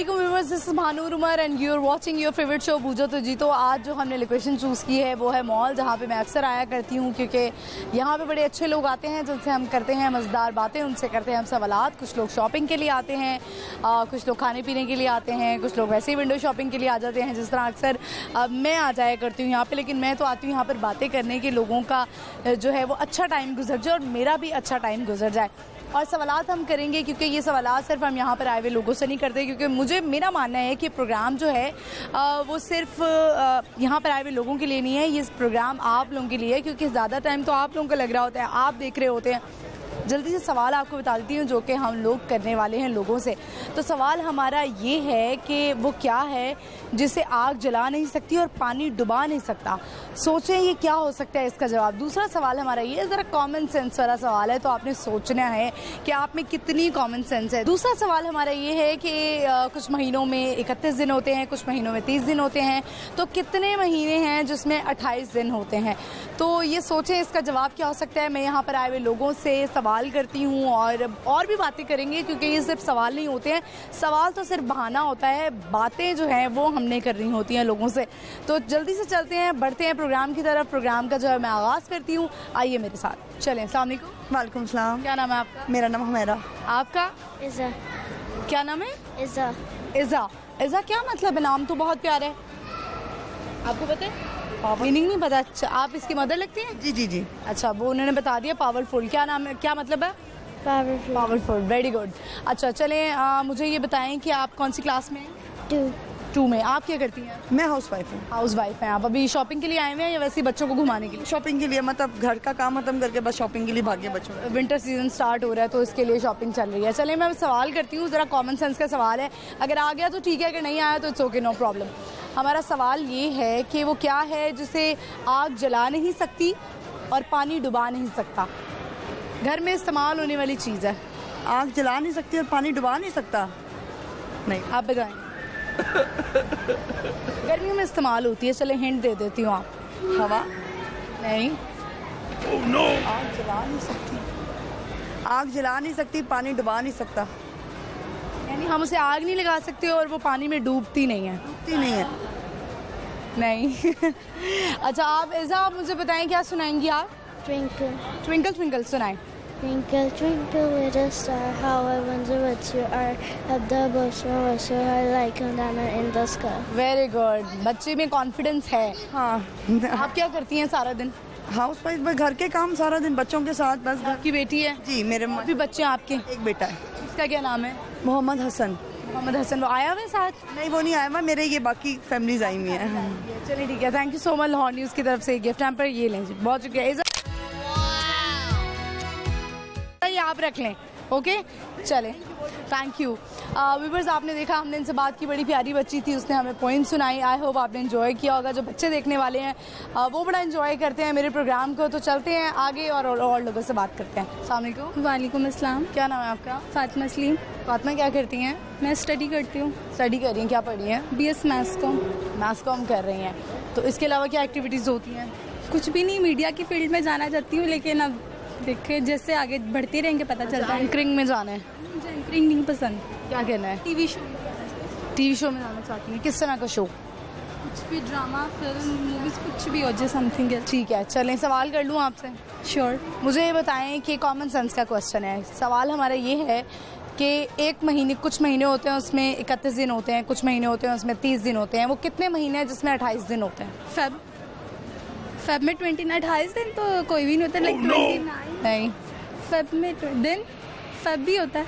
अस्सलामुअलैकुम viewers, this is Bhanur Umar and you are watching your favourite show Boojho To जीतो। आज जो हमने लोकेशन चूज़ की है वो है मॉल, जहाँ पे मैं अक्सर आया करती हूँ क्योंकि यहाँ पे बड़े अच्छे लोग आते हैं जिनसे हम करते हैं मज़ेदार बातें, उनसे करते हैं हम सवालात। कुछ लोग शॉपिंग के लिए आते हैं, कुछ लोग खाने पीने के लिए आते हैं, कुछ लोग वैसे ही विंडो शॉपिंग के लिए आ जाते हैं, जिस तरह अक्सर मैं आ जाया करती हूँ यहाँ पर। लेकिन मैं तो आती हूँ यहाँ पर बातें करने के, लोगों का जो है वो अच्छा टाइम गुजर जाए और मेरा भी अच्छा टाइम गुजर जाए। और सवालात हम करेंगे क्योंकि ये सवालात सिर्फ हम यहाँ पर आए हुए लोगों से नहीं करते, क्योंकि मेरा मानना है कि प्रोग्राम जो है वो सिर्फ यहाँ पर आए हुए लोगों के लिए नहीं है, ये प्रोग्राम आप लोगों के लिए है, क्योंकि ज़्यादा टाइम तो आप लोगों को लग रहा होता है, आप देख रहे होते हैं। जल्दी से सवाल आपको बता देती हूँ जो कि हम लोग करने वाले हैं लोगों से। तो सवाल हमारा ये है कि वो क्या है जिसे आग जला नहीं सकती और पानी डुबा नहीं सकता। सोचें ये क्या हो सकता है इसका जवाब। दूसरा सवाल हमारा ये ज़रा कॉमन सेंस वाला सवाल है, तो आपने सोचना है कि आप में कितनी कॉमन सेंस है। दूसरा सवाल हमारा ये है कि कुछ महीनों में 31 दिन होते हैं, कुछ महीनों में 30 दिन होते हैं, तो कितने महीने हैं जिसमें 28 दिन होते हैं। तो ये सोचें इसका जवाब क्या हो सकता है। मैं यहाँ पर आए हुए लोगों से सवाल करती हूँ और भी बातें करेंगे, क्योंकि ये सिर्फ सवाल नहीं होते हैं, सवाल तो सिर्फ बहाना होता है, बातें जो हैं वो हमने करनी होती हैं लोगों से। तो जल्दी से चलते हैं, बढ़ते हैं प्रोग्राम की तरफ। प्रोग्राम का जो है मैं आगाज़ करती हूँ, आइए मेरे साथ चलें। अस्सलाम वालेकुम। वालेकुम सलाम। क्या नाम है आपका? मेरा नाम हुमैरा। आपका? इज़ा। क्या नाम है? इज़ा। इज़ा। इज़ा क्या मतलब है? नाम तो बहुत प्यारा है, आपको पता है? मीनिंग नहीं पता? अच्छा, आप इसकी मदर लगती हैं? जी जी जी। अच्छा, वो उन्होंने बता दिया। पावरफुल क्या नाम है, क्या मतलब है? पावरफुल। Powerful, very good. अच्छा चलें, मुझे ये बताएं कि आप कौन सी क्लास में हैं? 2 में। आप क्या करती हैं? मैं हाउस वाइफ हूँ। हाउस वाइफ हैं आप। अभी शॉपिंग के लिए आए हुए हैं या वैसे ही बच्चों को घुमाने के लिए? शॉपिंग के लिए, मतलब घर का काम खत्म करके बस शॉपिंग के लिए भागे बच्चों। विंटर सीजन स्टार्ट हो रहा है तो इसके लिए शॉपिंग चल रही है। चलें मैं सवाल करती हूँ, ज़रा कॉमन सेंस का सवाल है, अगर आ गया तो ठीक है, अगर नहीं आया तो इट्स ओके, नो प्रॉब्लम। हमारा सवाल ये है कि वो क्या है जिसे आग जला नहीं सकती और पानी डुबा नहीं सकता। घर में इस्तेमाल होने वाली चीज़ है। आग जला नहीं सकती और पानी डुबा नहीं सकता। नहीं, आप बताएं। गर्मियों में इस्तेमाल होती है, चले हिंट दे देती हूँ। आप? हवा? नहीं। Oh, no. आग जला नहीं सकती, आग जला नहीं सकती, पानी डुबा नहीं सकता, यानी हम उसे आग नहीं लगा सकते और वो पानी में डूबती नहीं है। डूबती नहीं है। नहीं। अच्छा आप ऐसा, आप मुझे बताएं क्या सुनाएंगी आप? Twinkle, ट्विंकल ट्विंकल सुनाएं। twinkle, twinkle little star, how I wonder what you are. Up the bush, oh, so high like a diamond in the sky. Very good, बच्चे में कॉन्फिडेंस है। हाँ। आप क्या करती हैं सारा दिन? हाउस वाइफ, घर के काम सारा दिन बच्चों के साथ बस। आपकी बेटी है? जी, मेरे भी बच्चे हैं आपके? एक बेटा है। उसका क्या नाम है? मोहम्मद हसन। मोहम्मद हसन। वो आया हुआ है साथ? नहीं, वो नहीं आया हुआ, मेरे ये बाकी फैमिलीज आई हुई हैं। चलिए ठीक है, thank you so much. Lahore news की तरफ से गिफ्ट हैम्पर ये लें जी, बहुत शुक्रिया। ये आप रख लें, ओके चलें, थैंक यू। व्यूअर्स, आपने देखा, हमने इनसे बात की, बड़ी प्यारी बच्ची थी, उसने हमें पॉइंट सुनाई। आई होप आपने एंजॉय किया होगा। जो बच्चे देखने वाले हैं वो बड़ा एंजॉय करते हैं मेरे प्रोग्राम को। तो चलते हैं आगे और लोगों से बात करते हैं। अस्सलाम वालेकुम। वालेकुम अस्सलाम। क्या नाम है आपका? फातिमा सलीम। फातिमा क्या करती हैं? मैं स्टडी करती हूँ। स्टडी कर रही हैं, क्या पढ़ रही हैं? BS maths com. Maths com कर रही हैं। तो इसके अलावा क्या एक्टिविटीज़ होती हैं? कुछ भी नहीं, मीडिया की फील्ड में जाना चाहती हूँ, लेकिन अब देखिए जैसे आगे बढ़ते रहेंगे पता चलता है। एंकरिंग में जाना है? मुझे एंकरिंग नहीं पसंद। क्या करना है? टीवी शो में जाना चाहती हैं? किस तरह का शो? कुछ भी, ड्रामा, फिल्म, मूवीज, कुछ भी हो जाए, समथिंग। ठीक है, चलें सवाल कर लूँ आपसे? श्योर। मुझे ये बताएं कि कॉमन सेंस का क्वेश्चन है। सवाल हमारा ये है कि एक महीने, कुछ महीने होते हैं उसमें 31 दिन होते हैं, कुछ महीने होते हैं उसमें 30 दिन होते हैं, वो कितने महीने हैं जिसमें 28 दिन होते हैं? फेब में 28 दिन तो कोई भी नहीं होता। लाइक 29 नहीं, फेब में दिन, फेब भी होता है।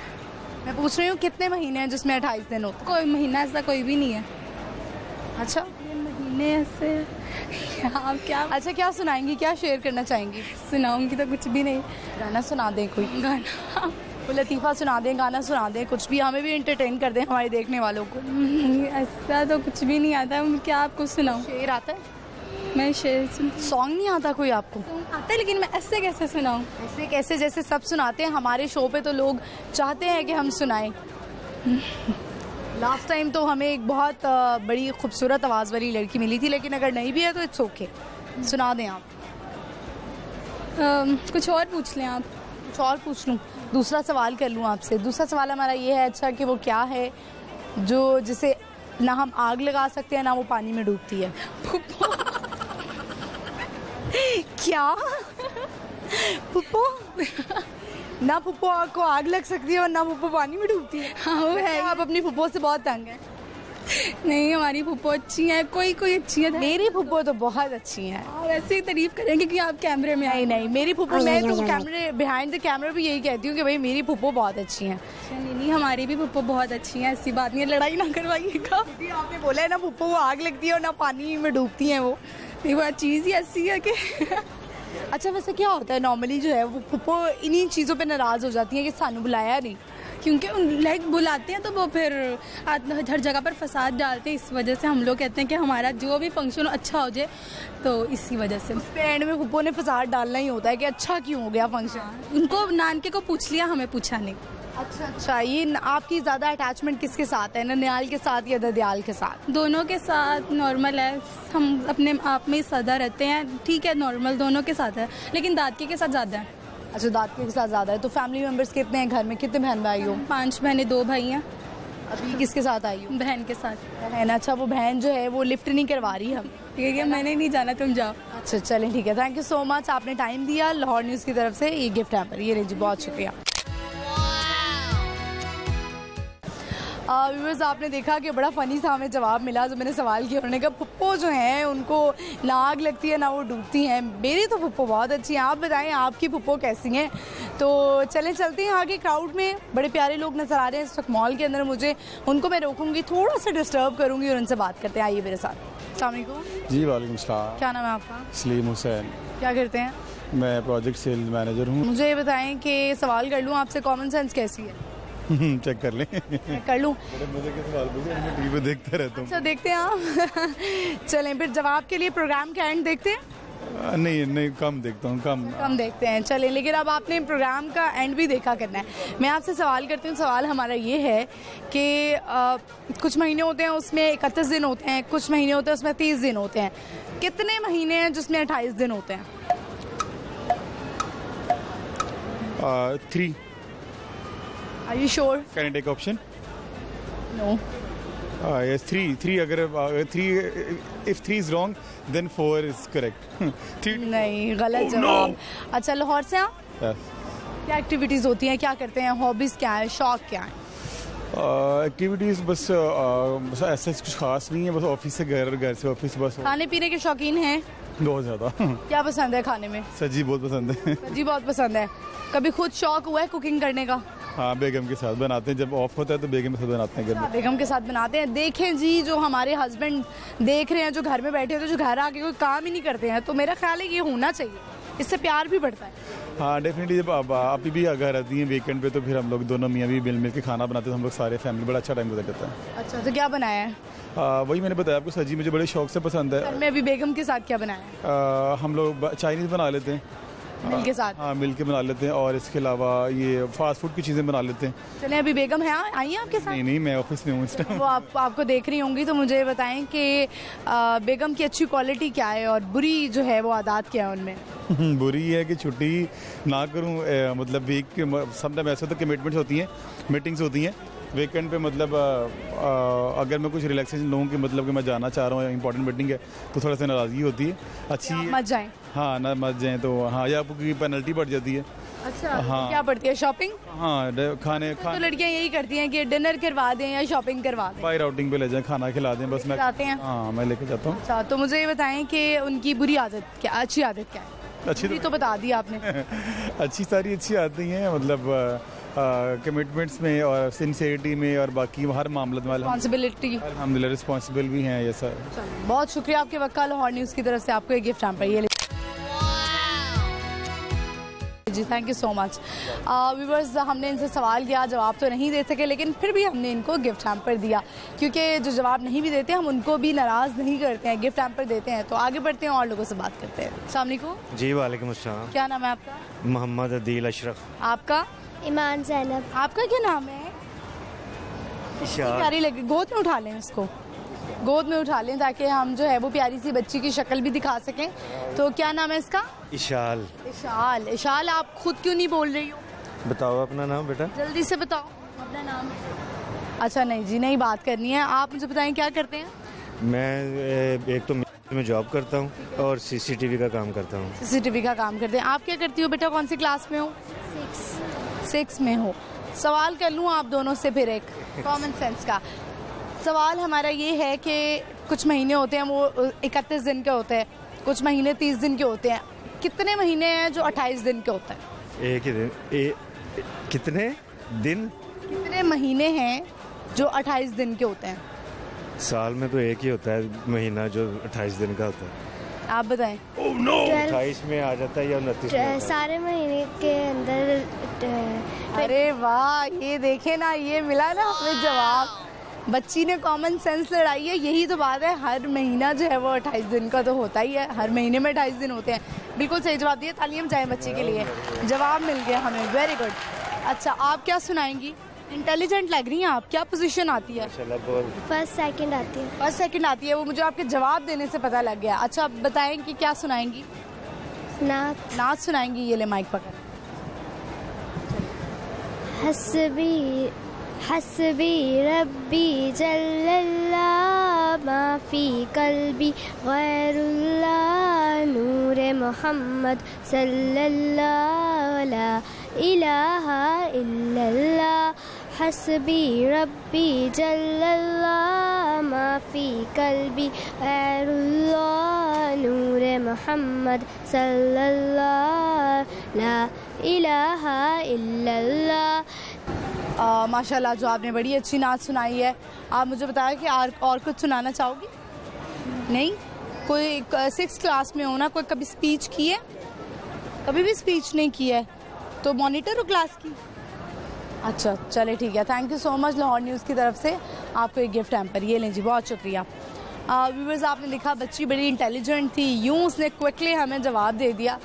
मैं पूछ रही हूँ कितने महीने हैं जिसमें 28 दिन होते हैं? कोई महीना ऐसा कोई भी नहीं है। अच्छा, ये महीने ऐसे आप क्या अच्छा क्या सुनाएंगी, क्या शेयर करना चाहेंगी? सुनाऊंगी तो कुछ भी नहीं। गाना सुना दें कोई? गाना, कोई लतीफ़ा सुना दें, गाना सुना दें, कुछ भी, हमें भी एंटरटेन कर दें हमारे देखने वालों को। ऐसा तो कुछ भी नहीं आता। क्या आपको सुनाऊं? शेर आता है? मैं शेर सॉन्ग नहीं आता कोई आपको? आता है, लेकिन मैं ऐसे कैसे सुनाऊं? ऐसे कैसे, जैसे सब सुनाते हैं हमारे शो पे, तो लोग चाहते हैं कि हम सुनाएं। लास्ट टाइम तो हमें एक बहुत बड़ी खूबसूरत आवाज़ वाली लड़की मिली थी, लेकिन अगर नहीं भी है तो इट्स ओके, सुना दें आप। कुछ और पूछ लें आप। कुछ और पूछ लूँ? दूसरा सवाल कर लूँ आपसे? दूसरा सवाल हमारा ये है, अच्छा कि वो क्या है जो जिसे ना हम आग लगा सकते हैं ना वो पानी में डूबती है। फुप्पो क्या? फुप्पो ना फुप्पो को आग लग सकती है और ना फुप्पो पानी में डूबती है। हाँ वो है। आप अपनी फुप्पो से बहुत तंग हैं। नहीं, हमारी फुप्पो अच्छी हैं, कोई कोई अच्छी है। मेरी फुप्पो तो बहुत अच्छी हैं। और ऐसे ही तारीफ करेंगे कि आप कैमरे में नहीं नहीं, मेरी फुप्पो, मैं तो कैमरे बिहाइंड द कैमरा भी यही कहती हूँ कि भाई मेरी फुप्पो बहुत अच्छी हैं। नहीं, हमारी भी फुप्पो बहुत अच्छी हैं, ऐसी बात नहीं है, लड़ाई ना करवाइएगा। आपने बोला है ना फुप्पो को आग लगती है और ना पानी में डूबती हैं वो। नहीं, वो चीज़ ही ऐसी है कि अच्छा वैसे क्या होता है नॉर्मली जो है वो फुप्पो इन्हीं चीज़ों पे नाराज़ हो जाती है कि सानू बुलाया नहीं, क्योंकि लाइक बुलाते हैं तो वो फिर हर जगह पर फसाद डालते हैं। इस वजह से हम लोग कहते हैं कि हमारा जो भी फंक्शन अच्छा हो जाए, तो इसी वजह से एंड में फुप्पो ने फसाद डालना ही होता है कि अच्छा क्यों हो गया फंक्शन। उनको नानके को पूछ लिया, हमें पूछा नहीं। अच्छा, ये आपकी ज़्यादा अटैचमेंट किसके साथ है, ननिहाल के साथ या ददयाल के साथ? दोनों के साथ नॉर्मल है, हम अपने आप में सदा रहते हैं, ठीक है, नॉर्मल दोनों के साथ है, लेकिन दादकी के साथ ज़्यादा है। अच्छा, दादकी के साथ ज़्यादा है। तो फैमिली मेंबर्स कितने हैं घर में, कितने बहन भाई हो? 5 बहनें 2 भाई हैं। अभी किसके साथ आई हो? बहन के साथ। बहन, अच्छा वो बहन जो है वो लिफ्ट नहीं करवा रही हम। ठीक है, मैंने नहीं जाना, तुम जाओ। अच्छा चलें ठीक है, थैंक यू सो मच, आपने टाइम दिया। लाहौर न्यूज़ की तरफ से ये गिफ्ट है पर, ये रही जी, बहुत शुक्रिया। व्यूअर्स आपने देखा कि बड़ा फ़नी सा हमें जवाब मिला जो मैंने सवाल किया। उन्होंने कहा फुप्पो जो हैं उनको ना आग लगती है ना वो डूबती हैं। मेरी तो फुप्पो बहुत अच्छी हैं, आप बताएं आपकी फुप्पो कैसी हैं? तो चलते हैं आगे। क्राउड में बड़े प्यारे लोग नज़र आ रहे हैं इस वक्त मॉल के अंदर। मुझे उनको मैं रोकूंगी, थोड़ा सा डिस्टर्ब करूँगी और उनसे बात करते हैं। आइए मेरे साथ। अस्सलाम वालेकुम। जी वालेकुम सलाम। क्या नाम है आपका? सलीम हुसैन। क्या करते हैं? मैं प्रोजेक्ट सेल्स मैनेजर हूँ। मुझे ये बताएं कि सवाल कर लूँ आपसे, कॉमन सेंस कैसी है? चेक कर लें। कर लूँ? मुझे क्या सवाल पूछे, मैं टीवी देखता रहता हूँ। अच्छा देखते हैं आप। चलें फिर जवाब के लिए प्रोग्राम का एंड देखते हैं। नहीं कम देखता हूँ, कम देखते हैं। चलें, लेकिन अब आपने प्रोग्राम का एंड भी देखा करना है। मैं आपसे सवाल करती हूँ। सवाल हमारा ये है कि कुछ महीने होते हैं उसमें 31 दिन होते हैं, कुछ महीने होते हैं उसमें 30 दिन होते हैं। कितने महीने हैं जिसमें 28 दिन होते हैं? 3। Are you sure? Can I take option? No. Yes, 3 अगर 3 if 3 is wrong then 4 is correct. 3 नहीं, गलत जवाब। अच्छा, लाहौर से आप? Yes. क्या एक्टिविटीज़ होती हैं, क्या करते हैं, हॉबीज़ क्या है, शौक क्या है? एक्टिविटीज़ बस ऐसा कुछ खास नहीं है, बस ऑफिस से घर, घर से ऑफिस बस। खाने पीने के शौकीन हैं? बहुत ज़्यादा। क्या पसंद है खाने में? सब्जी बहुत पसंद है। सब्जी बहुत पसंद है। कभी खुद शौक हुआ है कुकिंग करने का? हाँ, बेगम के साथ बनाते हैं, जब ऑफ होता है तो बेगम के साथ बनाते हैं घर में। बेगम के साथ बनाते हैं। देखें जी, जो हमारे हस्बैंड देख रहे हैं जो घर में बैठे होते हैं, जो घर आके कोई काम ही नहीं करते हैं, तो मेरा ख्याल है कि ये होना चाहिए, इससे प्यार भी बढ़ता है। हाँ डेफिनेटली, जब आप भी घर आती हैं वीकेंड पे तो फिर हम लोग दोनों मियाँ भी मिल के खाना बनाते हैं, हम लोग सारे फैमिली, बड़ा अच्छा टाइम गुजर जाता है। अच्छा, तो क्या बनाया है? वही मैंने बताया आपको, सब्जी मुझे बड़े शौक से पसंद है। मैं अभी बेगम के साथ क्या बनाया है? हम लोग चाइनीज़ बना लेते हैं मिल के साथ। हाँ, मिल के बना लेते हैं, और इसके अलावा ये फास्ट फूड की चीज़ें बना लेते हैं। चलिए, अभी बेगम है, आई है आपके साथ? नहीं, मैं ऑफिस में हूँ इस टाइम। वो आपको देख रही होंगी, तो मुझे बताएं कि बेगम की अच्छी क्वालिटी क्या है और बुरी जो है वो आदत क्या है उनमें? बुरी है कि छुट्टी ना करूँ, मतलब वीक समटाइम ऐसे तो कमिटमेंट्स होती हैं, मीटिंग्स होती हैं वीकेंड पे, मतलब अगर मैं कुछ रिलैक्सेशन लूँ कि मतलब कि मैं जाना चाह रहा हूँ, इंपॉर्टेंट मीटिंग है, तो थोड़ा सा नाराज़गी होती है। अच्छी मत जाएं। हाँ, ना मत जाएं तो हाँ, या आपको पेनल्टी बढ़ जाती है। अच्छा, हाँ। तो क्या पड़ती है? शॉपिंग? हाँ, खाने तो लड़कियां यही करती हैं कि डिनर करवा दें या शॉपिंग करवा दें, बाहर आउटिंग पे ले जाएं, खाना खिला दें, बस मैं जाते हैं। हाँ, मैं लेके जाता हूँ। अच्छा, तो मुझे ये बताएं कि उनकी बुरी आदत क्या, अच्छी आदत क्या है? अच्छी तो बता दी आपने। अच्छी सारी अच्छी आती हैं, मतलब कमिटमेंट्स में और सिंसियरिटी में और बाकी हर मामले में रिस्पॉन्सिबिलिटी, अल्हम्दुलिल्लाह रिस्पॉन्सिबल भी हैं ये सर। बहुत शुक्रिया आपके वक्त का। लाहौर न्यूज़ की तरफ से आपको एक गिफ्ट हैम्पर ये जी, thank you so much. Viewers, हमने इनसे सवाल किया, जवाब तो नहीं दे सके, लेकिन फिर भी हमने इनको गिफ्ट हैम्पर दिया, क्योंकि जो जवाब नहीं भी देते हम उनको भी नाराज़ नहीं करते हैं, गिफ्ट हैम्पर देते हैं। तो आगे बढ़ते हैं और लोगों से बात करते हैं। अस्सलाम वालेकुम। जी वालेकुम अस्सलाम। क्या नाम है आपका? मोहम्मद अदील अशरफ। आपका? ईमान ज़ैनब। आपका क्या नाम है? प्यारी लगी, गोद में उठा लें इसको, गोद में उठा लें ताकि हम जो है वो प्यारी सी बच्ची की शक्ल भी दिखा सकें। तो क्या नाम है इसका? इशाल। इशाल। इशाल, आप खुद क्यों नहीं बोल रही हो? बताओ अपना नाम बेटा। जल्दी से बताओ अपना नाम। अच्छा नहीं जी, नहीं बात करनी है। आप मुझे बताएं क्या करते हैं? मैं एक तो में जॉब करता हूँ और सीसीटीवी का काम करता हूँ। सीसीटीवी का काम करते हैं। आप क्या करती हो बेटा, कौन सी क्लास में हो? 6 में हो। सवाल कर लूँ आप दोनों से फिर एक कॉमन सेंस का सवाल हमारा ये है कि कुछ महीने होते हैं वो 31 दिन के होते हैं, कुछ महीने 30 दिन के होते हैं। कितने महीने हैं जो 28 दिन के होते हैं? एक ही दिन कितने दिन? कितने महीने हैं जो 28 दिन के होते हैं? साल में तो एक ही होता है महीना जो 28 दिन का होता है। आप बताएं। 28 में आ जाता है या 29 में? सारे महीने के अंदर। अरे वाह, ये देखे ना, ये मिला ना हमें जवाब। बच्ची ने कॉमन सेंस लड़ाई है। यही तो बात है, हर महीना जो है वो 28 दिन का तो होता ही है, हर महीने में 28 दिन होते हैं। बिल्कुल सही जवाब दिया, तालियां बजाएं बच्ची के लिए, जवाब मिल गया हमें, वेरी गुड। अच्छा, आप क्या सुनाएंगी? इंटेलिजेंट लग रही हैं आप। क्या पोजीशन आती है? फर्स्ट सेकंड आती है। फर्स्ट सेकंड आती है, वो मुझे आपके जवाब देने से पता लग गया। अच्छा, बताएं कि क्या सुनाएंगी? नात। नात सुनाएंगी। ये ले माइक पकड़। हस्बी हस्बी रब्बी जल्लल्लाह माफी कल्बी गैरुल्लाह नूरे मोहम्मद सल्लल्लाहु ला इलाहा इल्लल्लाह हस्बी रब्बी जल्लल्लाह माफी कल्बी गैरुल्लाह नूरे मोहम्मद सल्लल्लाहु ला इलाहा इल्लल्लाह। माशाल्लाह, जो आपने बड़ी अच्छी नात सुनाई है। आप मुझे बताया कि और कुछ सुनाना चाहोगी? नहीं? कोई 6 क्लास में हो ना, कोई कभी स्पीच की है? कभी भी स्पीच नहीं की है तो मॉनिटर हो क्लास की? अच्छा, चले ठीक है। Thank you so much Lahore news की तरफ से आपको एक गिफ्ट हैम्पर। ये लें जी, बहुत शुक्रिया। व्यूवर्स, आपने लिखा बच्ची बड़ी इंटेलिजेंट थी, यूँ उसने क्विकली हमें जवाब दे दिया।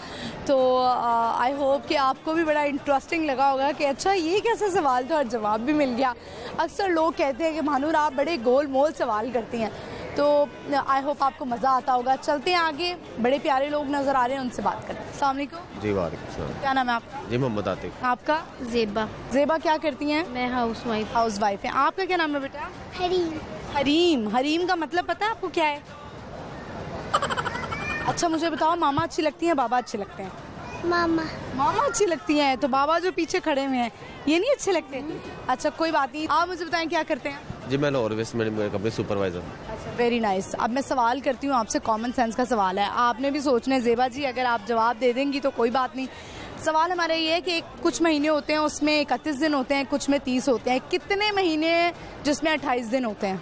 तो आई होप कि आपको भी बड़ा इंटरेस्टिंग लगा होगा कि अच्छा ये कैसा सवाल था और जवाब भी मिल गया। अक्सर लोग कहते हैं कि महानूर आप बड़े गोल मोल सवाल करती हैं, तो आई होप आपको मज़ा आता होगा। चलते हैं आगे, बड़े प्यारे लोग नज़र आ रहे हैं, उनसे बात करते हैं। अस्सलाम वालेकुम। जी वालेकुम सलाम। क्या नाम है आपका? जी मोहम्मद आतिफ। आपका? ज़ेबा। ज़ेबा, क्या करती हैं? मैं हाउस वाइफ हैं। आपका क्या नाम है बेटा? हरीम। हरीम। हरीम का मतलब पता है आपको क्या है? अच्छा, मुझे बताओ, मामा अच्छी लगती हैं, बाबा अच्छे लगते हैं? मामा। मामा अच्छी लगती हैं, तो बाबा जो पीछे खड़े हुए हैं ये नहीं अच्छे लगते? अच्छा, कोई बात नहीं। आप मुझे बताएं क्या करते हैं? जी मैं लाहौर वेस्ट में कंपनी सुपरवाइजर। अच्छा, वेरी नाइस। अब मैं सवाल करती हूँ आपसे, कॉमन सेंस का सवाल है, आपने भी सोचना है। ज़ेबा जी, अगर आप जवाब दे देंगी तो कोई बात नहीं। सवाल हमारा ये है कि कुछ महीने होते हैं उसमें 31 दिन होते हैं, कुछ में 30 होते हैं। कितने महीने जिसमें 28 दिन होते हैं?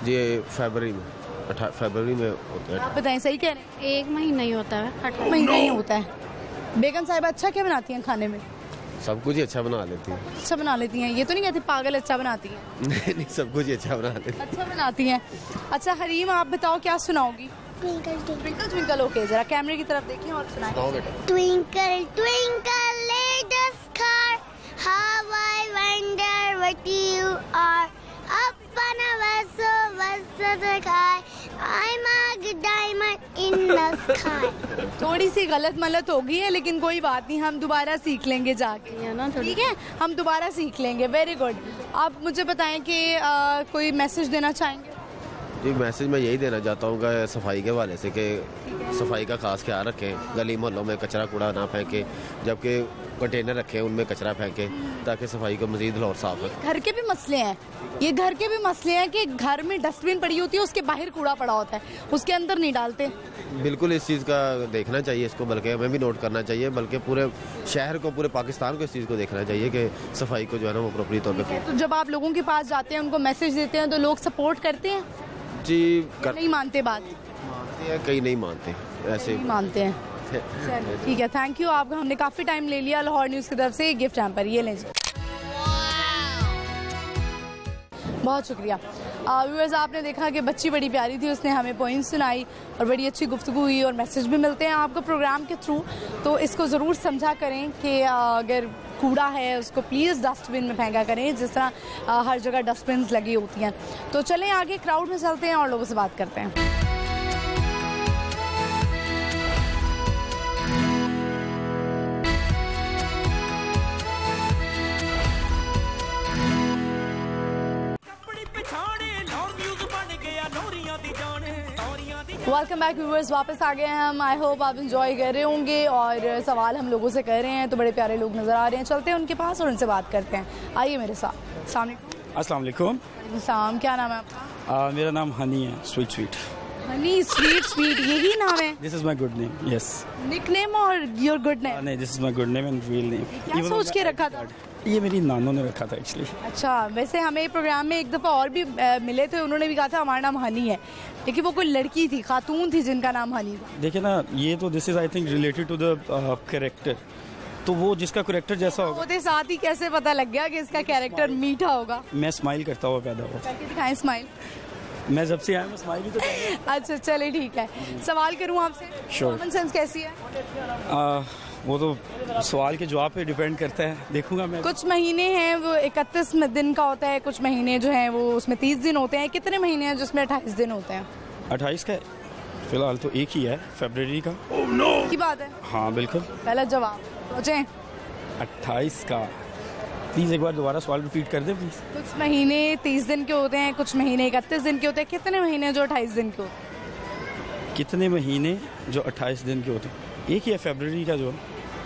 जी फरवरी में होते हैं। आप बताएं, सही कह रहे हैं? 1 महीना ही होता है। 18 महीना ही होता है। बेगम साहिबा अच्छा क्या बनाती हैं खाने में? सब कुछ ही अच्छा बना लेती हैं। अच्छा बना लेती हैं, ये तो नहीं कहती पागल अच्छा बनाती हैं। नहीं, सब कुछ ही अच्छा बना लेती हैं। अच्छा बनाती हैं। अच्छा हरीम, आप बताओ क्या सुनाओगी? Twinkle twinkle. ओके, जरा कैमरे की तरफ देखिए और सुनाएं। Twinkle twinkle little star, how I wonder what you are. Up on a vessel the sky, I'm a good diamond in the sky. थोड़ी सी गलत मलत हो गई है, लेकिन कोई बात नहीं, हम दोबारा सीख लेंगे जाके, है ना? ठीक है, हम दोबारा सीख लेंगे। Very good. आप मुझे बताएं कि कोई मैसेज देना चाहेंगे? जी मैसेज मैं यही देना चाहता हूँ कि सफाई के हवाले से कि सफाई का खास ख्याल रखें, गली मोहल्लों में कचरा कूड़ा ना फेंकें, जबकि कंटेनर रखें उनमें कचरा फेंकें, ताकि सफाई का मजीद लाहौर साफ रखें। घर के भी मसले हैं, ये घर के भी मसले हैं कि घर में डस्टबिन पड़ी होती है, उसके बाहर कूड़ा पड़ा होता है, उसके अंदर नहीं डालते। बिल्कुल इस चीज़ का देखना चाहिए, इसको बल्कि हमें भी नोट करना चाहिए, बल्कि पूरे शहर को, पूरे पाकिस्तान को इस चीज़ को देखना चाहिए कि सफाई को जो है ना वो प्रॉपरी तौर पर। तो जब आप लोगों के पास जाते हैं, उनको मैसेज देते हैं, तो लोग सपोर्ट करते हैं? जी नहीं मानते बात? मानते हैं, कई नहीं मानते, ऐसे नहीं मानते हैं। चलिए ठीक है, थैंक यू। आपका हमने काफ़ी टाइम ले लिया लाहौर न्यूज़ की तरफ से गिफ्ट हैम्पर, ये लें जी। बहुत शुक्रिया। व्यूअर्स, आपने देखा कि बच्ची बड़ी प्यारी थी, उसने हमें पॉइंट सुनाई और बड़ी अच्छी गुफ्तगू हुई और मैसेज भी मिलते हैं आपको प्रोग्राम के थ्रू। तो इसको ज़रूर समझा करें कि अगर कूड़ा है उसको प्लीज़ डस्टबिन में फेंका करें, जिस तरह हर जगह डस्टबिन लगी होती हैं। तो चलें आगे, क्राउड में चलते हैं और लोगों से बात करते हैं। वेलकम बैक व्यूअर्स, वापस आ गए हैं हम। आई होप आप इंजॉय कर रहे होंगे और सवाल हम लोगों से कर रहे हैं तो बड़े प्यारे लोग नज़र आ रहे हैं। चलते हैं उनके पास और उनसे बात करते हैं। आइए मेरे साथ। अस्सलाम वालेकुम। सलाम, क्या नाम है आपका? मेरा नाम हनी है। स्वीट हनी, स्वीट यही नाम है? This is my good name. Yes. Nick name और योर गुड नेम? नहीं, this is my good name and real name. क्या सोच के रखा था? ये मेरी नानों ने रखा था एक्चुअली। अच्छा, वैसे हमें प्रोग्राम में एक दफ़ा और भी मिले थे, उन्होंने भी कहा था हमारा नाम हनी है, लेकिन वो कोई लड़की थी, खातून थी जिनका नाम हनी था। देखिए ना, ये तो this is I think related to the character. तो वो जिसका कैरेक्टर जैसा होगा, वो साथ ही कैसे पता लग गया कि इसका कैरेक्टर मीठा होगा? मैं स्माइल करता हुआ पैदा हुआ। करके दिखाएं स्माइल। मैं जब से आया मैं स्माइल ही तो अच्छा चलिए ठीक है। सवाल करूं आपसे? Sure. कॉमन सेंस कैसी है? वो तो सवाल के जवाब पे डिपेंड करता है, देखूंगा मैं। कुछ महीने हैं वो 31 दिन का होता है, कुछ महीने जो हैं वो उसमें 30 दिन होते हैं। कितने महीने हैं जिसमें 28 दिन होते हैं? 28 का फिलहाल तो एक ही है, फरवरी का। की बात है? हाँ बिल्कुल। पहला जवाब सोचें। 28 का। प्लीज़ एक बार दोबारा सवाल रिपीट कर दे प्लीज़। कुछ महीने 30 दिन के होते हैं, कुछ महीने 31 दिन के होते हैं। कितने महीने जो 28 दिन के होते हैं? कितने महीने जो 28 दिन के होते हैं? एक ही है, फरवरी का जो।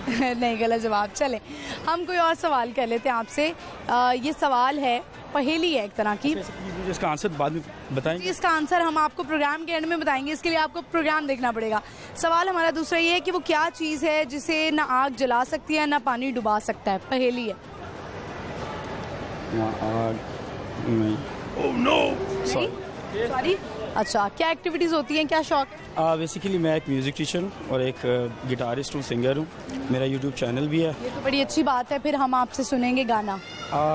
नहीं, गलत जवाब। चले हम कोई और सवाल कर लेते हैं आपसे। ये सवाल है, पहेली है एक तरह की। मुझे इसका आंसर बाद में बताएंगे? इसका आंसर हम आपको प्रोग्राम के एंड में बताएंगे, इसके लिए आपको प्रोग्राम देखना पड़ेगा। सवाल हमारा दूसरा ये है कि वो क्या चीज़ है जिसे ना आग जला सकती है ना पानी डुबा सकता है? पहेली है। आग नहीं। सॉरी। अच्छा, क्या एक्टिविटीज़ होती हैं, क्या शौक है? बेसिकली मैं एक म्यूज़िक टीचर हूँ और एक गिटारिस्ट हूँ, सिंगर हूँ। मेरा यूट्यूब चैनल भी है। ये तो बड़ी अच्छी बात है। फिर हम आपसे सुनेंगे गाना।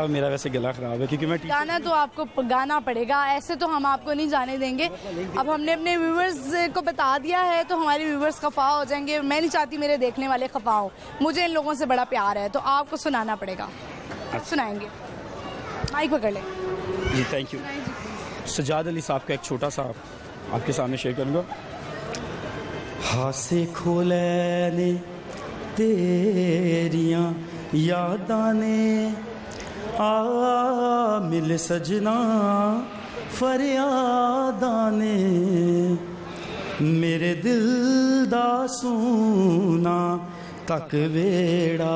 मेरा वैसे गला ख़राब है क्योंकि मैं गाना तो आपको गाना पड़ेगा, ऐसे तो हम आपको नहीं जाने देंगे। अब हमने अपने व्यूवर्स को बता दिया है तो हमारे व्यूवर्स खफा हो जाएंगे। मैं नहीं चाहती मेरे देखने वाले खफा हो। मुझे इन लोगों से बड़ा प्यार है तो आपको सुनाना पड़ेगा। सुनाएंगे, माइक पकड़ ले जी। Thank you. सजाद अली साहब का एक छोटा सा आपके सामने शेयर करूँगा। हासे खोले ने तेरियां यादां ने, आ मिल सजना फरियादां ने, मेरे दिल दा सूना तक वेड़ा,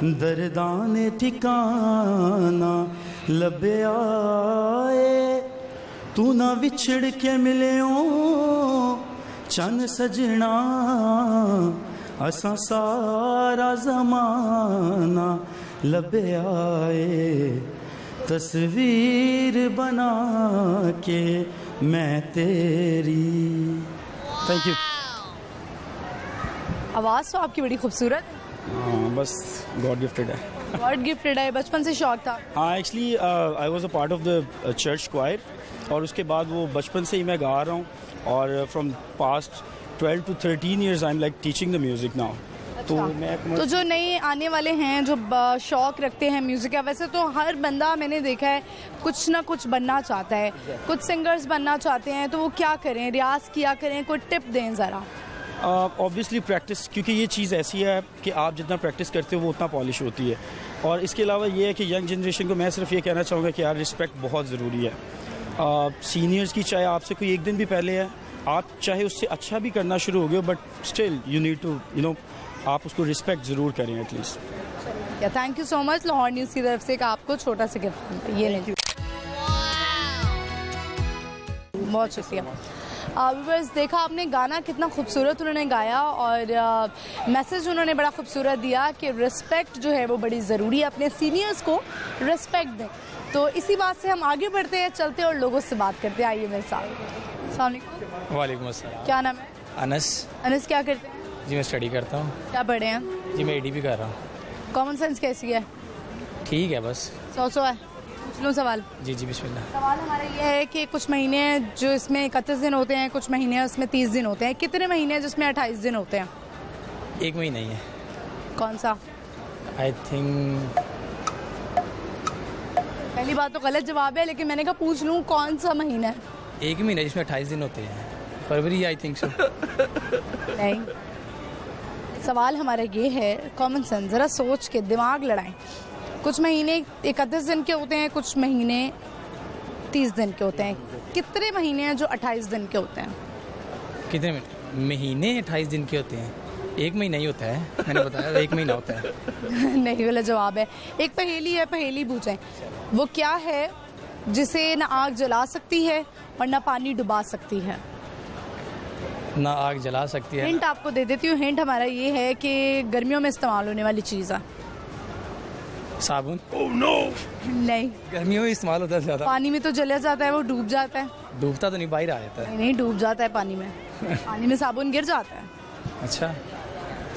दर्दां ने ठिकाना लभया ए, तू ना विछड़ के मिलियो चन सजना, असा सारा जमाना लभया ए, तस्वीर बना के मैं तेरी। Thank you. आवाज़ तो आपकी बड़ी खूबसूरत है। हाँ, बस गॉड गिफ्टेड है। गॉड गिफ्टेड है। बचपन से शौक था? हाँ, actually I was a part of the church choir और उसके बाद वो बचपन से ही मैं गा रहा हूँ और from past 12 to 13 years I am like teaching the music now. तो मैं तो जो नए आने वाले हैं जो शौक रखते हैं म्यूज़िक का, वैसे तो हर बंदा मैंने देखा है कुछ ना कुछ बनना चाहता है। कुछ सिंगर्स बनना चाहते हैं तो वो क्या करें, रियाज किया करें, कोई टिप दें ज़रा। ऑब्वियसली प्रैक्टिस, क्योंकि ये चीज़ ऐसी है कि आप जितना प्रैक्टिस करते हो वो उतना पॉलिश होती है। और इसके अलावा ये है कि यंग जनरेशन को मैं सिर्फ ये कहना चाहूँगा कि यार रिस्पेक्ट बहुत ज़रूरी है। सीनियर्स की चाहे आपसे कोई एक दिन भी पहले है, आप चाहे उससे अच्छा भी करना शुरू हो गए, but still you need to आप उसको रिस्पेक्ट ज़रूर करें at least. Thank you so much. Lahore news की तरफ से आपको छोटा सा गिफ्ट ये नहीं। बहुत शुक्रिया। व्यूअर्स, देखा आपने गाना कितना खूबसूरत उन्होंने गाया और मैसेज उन्होंने बड़ा खूबसूरत दिया कि रिस्पेक्ट जो है वो बड़ी ज़रूरी है, अपने सीनियर्स को रिस्पेक्ट दें। तो इसी बात से हम आगे बढ़ते हैं, चलते हैं और लोगों से बात करते हैं। आइए मेरे साथ। अस्सलाम वालेकुम। वालेकुम अस्सलाम। क्या नाम है? अनस। अनस, क्या करते हैं? जी मैं स्टडी करता हूँ। क्या पढ़े हैं? जी मैं एडीपी कर रहा हूँ। कॉमन सेंस कैसी है? ठीक है, बस 100 है। पूछ लूँ सवाल? जी जी बिस्मिल्लाह। सवाल हमारा ये है कि कुछ महीने जो इसमें 31 दिन होते हैं, कुछ महीने उसमें 30 दिन होते हैं। कितने महीने हैं जिसमें 28 दिन होते हैं? एक महीना ही है। कौन सा? आई थिंक पहली बात तो गलत जवाब है, लेकिन मैंने कहा पूछ लूँ कौन सा महीना है। एक ही महीना जिसमें 28 दिन होते हैं, फरवरी आई थिंक सो। नहीं, सवाल हमारा ये है कॉमन सेंस, ज़रा सोच के दिमाग लड़ाएं। कुछ महीने 31 दिन के होते हैं, कुछ महीने 30 दिन के होते हैं। कितने महीने हैं जो 28 दिन के होते हैं? कितने महीने 28 दिन के होते हैं? 1 महीना ही होता है, मैंने बताया 1 महीना होता है। नहीं, गलत जवाब है। एक पहेली है, पहेली पूछें। वो क्या है जिसे ना आग जला सकती है और ना पानी डुबा सकती है? ना आग जला सकती है। हिंट आपको दे देती हूँ। हिंट हमारा ये है कि गर्मियों में इस्तेमाल होने वाली चीज़ है। साबुन? नहीं, गर्मियों में इस्तेमाल होता है ज़्यादा। पानी में तो जला जाता है, वो डूब जाता है। डूबता तो नहीं, बाहर आ जाता है। नहीं, डूब जाता है पानी में। पानी में साबुन गिर जाता है। अच्छा,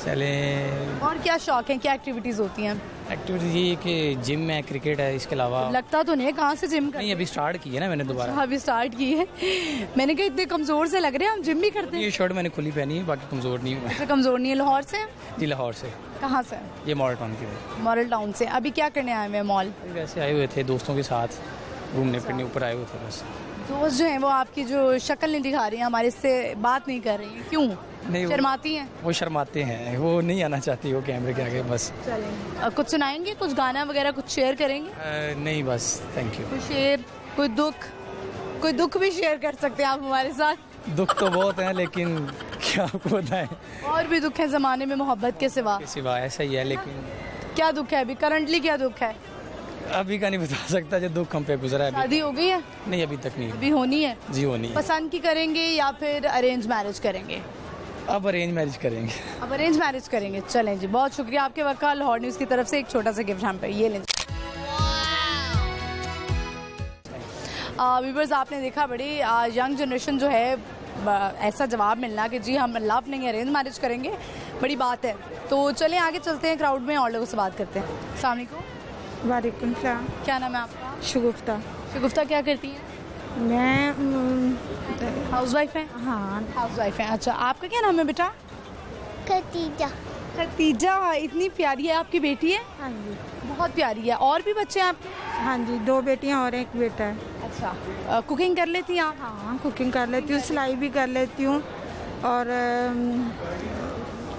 चले। और क्या शौक है, क्या एक्टिविटीज़ होती हैं? एक्टिविटी ये कि जिम है, क्रिकेट है, इसके अलावा लगता तो नहीं है, कहाँ से जिम नहीं, अभी स्टार्ट की है ना मैंने दोबारा। अभी स्टार्ट की है। मैंने कहा इतने कमज़ोर से लग रहे हैं, हम जिम भी करते हैं। ये शर्ट मैंने खुली पहनी है, बाकी कमज़ोर नहीं हूँ। अच्छा, कमज़ोर नहीं है। लाहौर से? जी, लाहौर से। कहाँ से? ये मॉडल टाउन की है। मॉडल टाउन से। अभी क्या करने आए हुए हैं मॉल? वैसे आए हुए थे दोस्तों के साथ घूमने फिरने, ऊपर आए हुए थे बस। दोस्त जो हैं वो आपकी जो शक्ल नहीं दिखा रही हैं, हमारे से बात नहीं कर रही हैं, क्यों? नहीं, शर्माती हैं? वो शर्माते हैं, वो नहीं आना चाहती वो कैमरे के आगे बस। चलें, कुछ सुनाएंगे, कुछ गाना वगैरह कुछ शेयर करेंगे? नहीं, बस थैंक यू। कोई शेर, कोई दुख भी शेयर कर सकते हैं आप हमारे साथ। दुख तो बहुत है, लेकिन क्या आपको बताएं। और भी दुख है ज़माने में मोहब्बत के सिवा? ऐसा ही है, लेकिन क्या दुख है अभी करंटली? क्या दुख है अभी का नहीं बता सकता, जो दुख हम पे गुजरा है। शादी हो गई है? नहीं, अभी तक नहीं। अभी होनी है? जी, होनी है। पसंद की करेंगे या फिर अरेंज मैरिज करेंगे? अब अरेंज मैरिज करेंगे। अब अरेंज मैरिज करेंगे। चलें जी, बहुत शुक्रिया आपके वक्त का। लाहौर न्यूज़ की तरफ से एक छोटा सा गिफ्ट हम पे ये लें। व्यूअर्स, आपने देखा बड़ी यंग जनरेशन जो है ऐसा जवाब मिलना कि जी हम लव नहीं अरेंज मैरिज करेंगे, बड़ी बात है। तो चलें आगे चलते हैं, क्राउड में और लोगों से बात करते हैं। अस्सलाम वालेकुम। वालेकुम सलाम। क्या नाम है आपका? शगुफ्ता। शगुफ्ता, क्या करती हैं? मैं हाउस वाइफ हैं? हाँ, हाउस वाइफ हैं। अच्छा, आपका क्या नाम है बेटा? खतीजा। खतीजा, इतनी प्यारी है आपकी बेटी है? हाँ जी, बहुत प्यारी है। और भी बच्चे हैं आपके? हाँ जी, 2 बेटियां और 1 बेटा है। अच्छा, कुकिंग कर लेती हैं आप? हाँ, कुकिंग कर लेती हूँ, सिलाई भी कर लेती हूँ और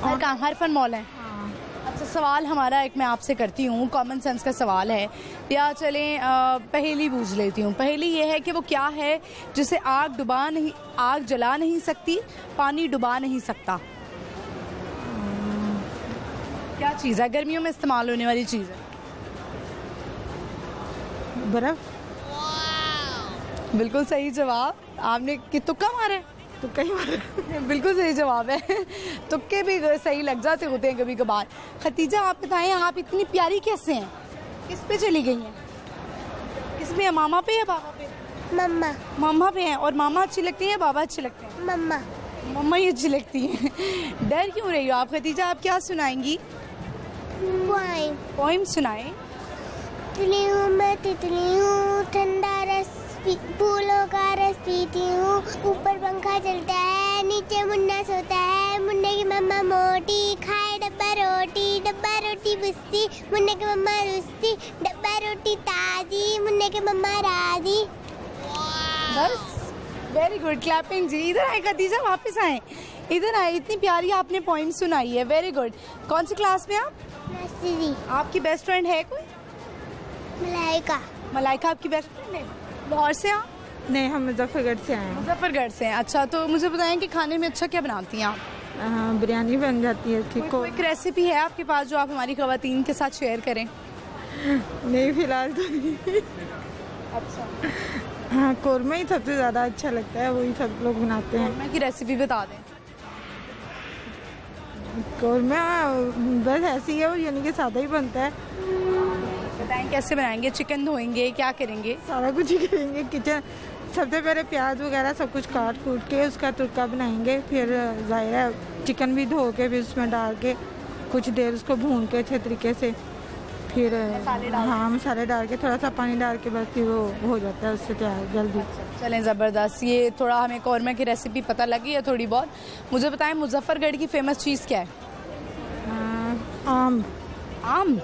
हर काम, हर फन मौल है। हाँ। अच्छा, सवाल हमारा एक मैं आपसे करती हूँ, कॉमन सेंस का सवाल है, या चलें पहेली पूछ लेती हूँ। पहेली ये है कि वो क्या है जिसे आग जला नहीं सकती, पानी डुबा नहीं सकता? क्या चीज़ है? गर्मियों में इस्तेमाल होने वाली चीज़ है। बर्फ। बिल्कुल सही जवाब। आपने कि तुक्का मारा है? तुक्का ही मारा। बिल्कुल सही जवाब है। तुक्के भी सही लग जाते होते हैं कभी कभार। खतीजा, आप बताएं, आप इतनी प्यारी कैसे हैं? किस पे चली गई हैं? किस पे है, मामा पे या बाबा पे? मम्मा। मामा पे हैं। और मामा अच्छी लगती है, बाबा अच्छे लगते हैं? मम्मा। मम्मा ही अच्छी लगती हैं। डर क्यों रही हो आप खतीजा? आप क्या सुनाएंगी? पोइम सुनाएं। तितली हूँ मैं, तितली हूँ, ठंडा रस फूलों का रस पीती हूँ, ऊपर पंखा चलता है, नीचे मुन्ना सोता है, मुन्ने की मम्मा मोटी, खाए डब्बा रोटी बुस्ती, मुन्ने की मम्मा रुस्ती, डब्बा रोटी ताजी, मुन्ने की मम्मा राजी। बस, वेरी गुड, क्लैपिंग जी। इधर आए खतीजा, वापस आए, इधर आए। इतनी प्यारी आपने पोइम सुनाई है, वेरी गुड। कौन सी क्लास में आप? नर्सरी। आपकी बेस्ट फ्रेंड है कोई? मलाइका। मलाइका आपकी बेस्ट फ्रेंड है? लाहौर से आप? नहीं, हम मुजफ्फरगढ़ से आए हैं। मुजफ्फरगढ़ से हैं। अच्छा, तो मुझे बताएं कि खाने में अच्छा क्या बनाती हैं आप? बिरयानी बन जाती है। ठीक, कोई रेसिपी है आपके पास जो आप हमारी खवातीन के साथ शेयर करें? नहीं, फिलहाल तो नहीं। अच्छा, हाँ, कौरमा ही सबसे ज़्यादा अच्छा लगता है, वही सब लोग बनाते हैं। कौरमा की रेसिपी बता दें। कौरमा बस ऐसी है, वो यानी कि सादा ही बनता है। बताएं कैसे बनाएंगे? चिकन धोएंगे, क्या करेंगे? सारा कुछ ही करेंगे। किचन सबसे पहले प्याज वगैरह सब कुछ काट कूट के उसका तुड़का बनाएंगे, फिर ज़ाहिर है चिकन भी धो के फिर उसमें डाल के कुछ देर उसको भून के अच्छे तरीके से, फिर हाँ मसाले डाल के थोड़ा सा पानी डाल के बस फिर वो हो जाता है उससे तैयार जल्दी। चलें, ज़बरदस्त। ये थोड़ा हमें कौरमा की रेसिपी पता लगी है थोड़ी बहुत। मुझे बताएं, मुजफ्फरगढ़ की फेमस चीज़ क्या है? आम। आम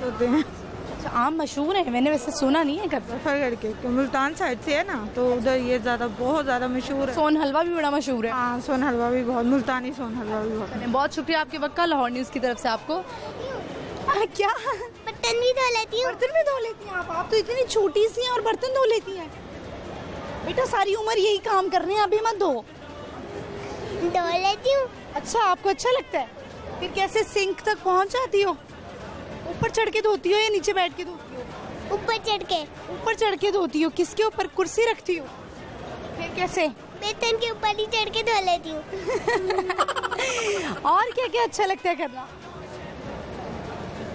होते हैं। अच्छा, आम मशहूर है? मैंने वैसे सुना नहीं है कभी। मुजफ्फरगढ़ के मुल्तान साइड से है ना, तो उधर ये ज़्यादा बहुत ज़्यादा मशहूर है। सोन हलवा भी बड़ा मशहूर है। हाँ, सोन हलवा भी बहुत, मुल्तानी सोन हलवा भी बहुत। बहुत शुक्रिया आपके वक्त का। लाहौर न्यूज़ की तरफ से आपको क्या? बर्तन भी धो लेती हूँ। बर्तन भी धो लेती हैं आप तो इतनी छोटी सी हैं और बर्तन धो लेती हैं? बेटा, सारी उम्र यही काम कर रहे हैं, अभी मत धो। धो लेती हूँ। अच्छा, आपको अच्छा लगता है? फिर कैसे सिंक तक पहुंच जाती हो? ऊपर चढ़ के धोती हो या नीचे बैठ के धोती हो? ऊपर चढ़ के। ऊपर चढ़ के धोती हो? किसके ऊपर? कुर्सी रखती हो? फिर कैसे? बर्तन के ऊपर ही चढ़ के धो लेती हूँ। और क्या क्या अच्छा लगता है करना?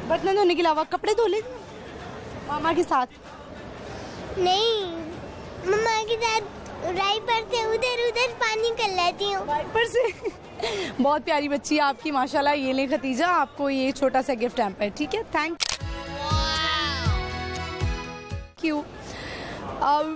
बर्तन धोने के अलावा कपड़े धो लेती हो? मामा के साथ? नहीं, मम्मा के साथ वाइपर से उधर उधर पानी कर लेती हूँ। वाइपर से? बहुत प्यारी बच्ची है आपकी माशाल्लाह। ये ले खतीजा, आपको ये छोटा सा गिफ्ट हैम्पर, ठीक है? Thank you.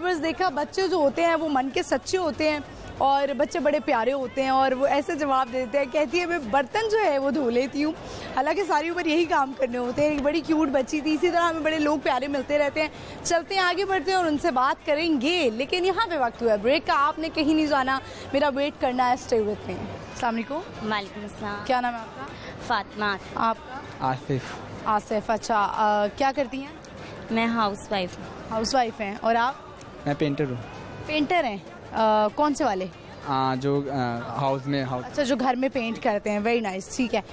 बस देखा, बच्चे जो होते हैं वो मन के सच्चे होते हैं और बच्चे बड़े प्यारे होते हैं और वो ऐसे जवाब देते हैं। कहती है मैं बर्तन जो है वो धो लेती हूँ, हालांकि सारी उम्र यही काम करने होते हैं। एक बड़ी क्यूट बच्ची थी। इसी तरह हमें बड़े लोग प्यारे मिलते रहते हैं। चलते हैं, आगे बढ़ते हैं और उनसे बात करेंगे, लेकिन यहाँ पे वक्त हुआ है ब्रेक का। आपने कहीं नहीं जाना, मेरा वेट करना है। Stay with me. अस्सलाम वालेकुम। वालेकुम अस्सलाम। क्या नाम है आपका? फातिमा। आपका? आसिफ। आसिफ। अच्छा, क्या करती हैं? मैं हाउसवाइफ हूँ। हाउसवाइफ हैं। और आप? मैं पेंटर हूँ। पेंटर हैं? कौन से वाले? जो हाउस में अच्छा, जो घर में पेंट करते हैं। वेरी नाइस, ठीक है।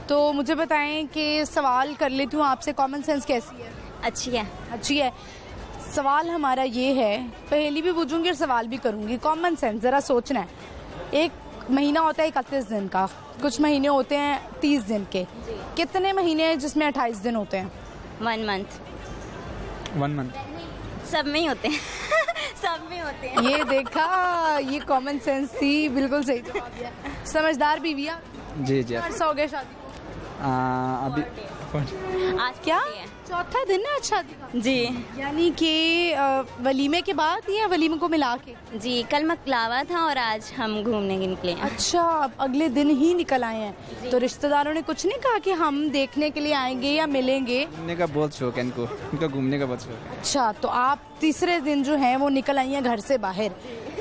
तो मुझे बताएं कि सवाल कर लेती हूँ आपसे, कॉमन सेंस कैसी है? अच्छी है। अच्छी है। सवाल हमारा ये है, पहेली भी पूछूंगी और सवाल भी करूंगी। कॉमन सेंस, ज़रा सोचना है। एक महीना होता है 31 दिन का, कुछ महीने होते हैं 30 दिन के। कितने महीने हैं जिसमें 28 दिन होते हैं? 1 मंथ। 1 मंथ। सब में ही होते हैं। सब में होते हैं। ये देखा, ये कॉमन सेंस थी, बिल्कुल सही जवाब दिया। समझदार बीवी आप। जी जी। अर्सा हो गया शादी को? अभी आज क्या चौथा दिन है शादी का? जी। यानी कि वलीमे के बाद या वलीमे को मिला के? जी, कल मकलावा था और आज हम घूमने के निकले हैं। अच्छा, अब अगले दिन ही निकल आए हैं। तो रिश्तेदारों ने कुछ नहीं कहा कि हम देखने के लिए आएंगे या मिलेंगे? घूमने का बहुत शौक है इनको घूमने का बहुत शौक है। अच्छा, तो आप तीसरे दिन जो है वो निकल आई हैं घर से बाहर।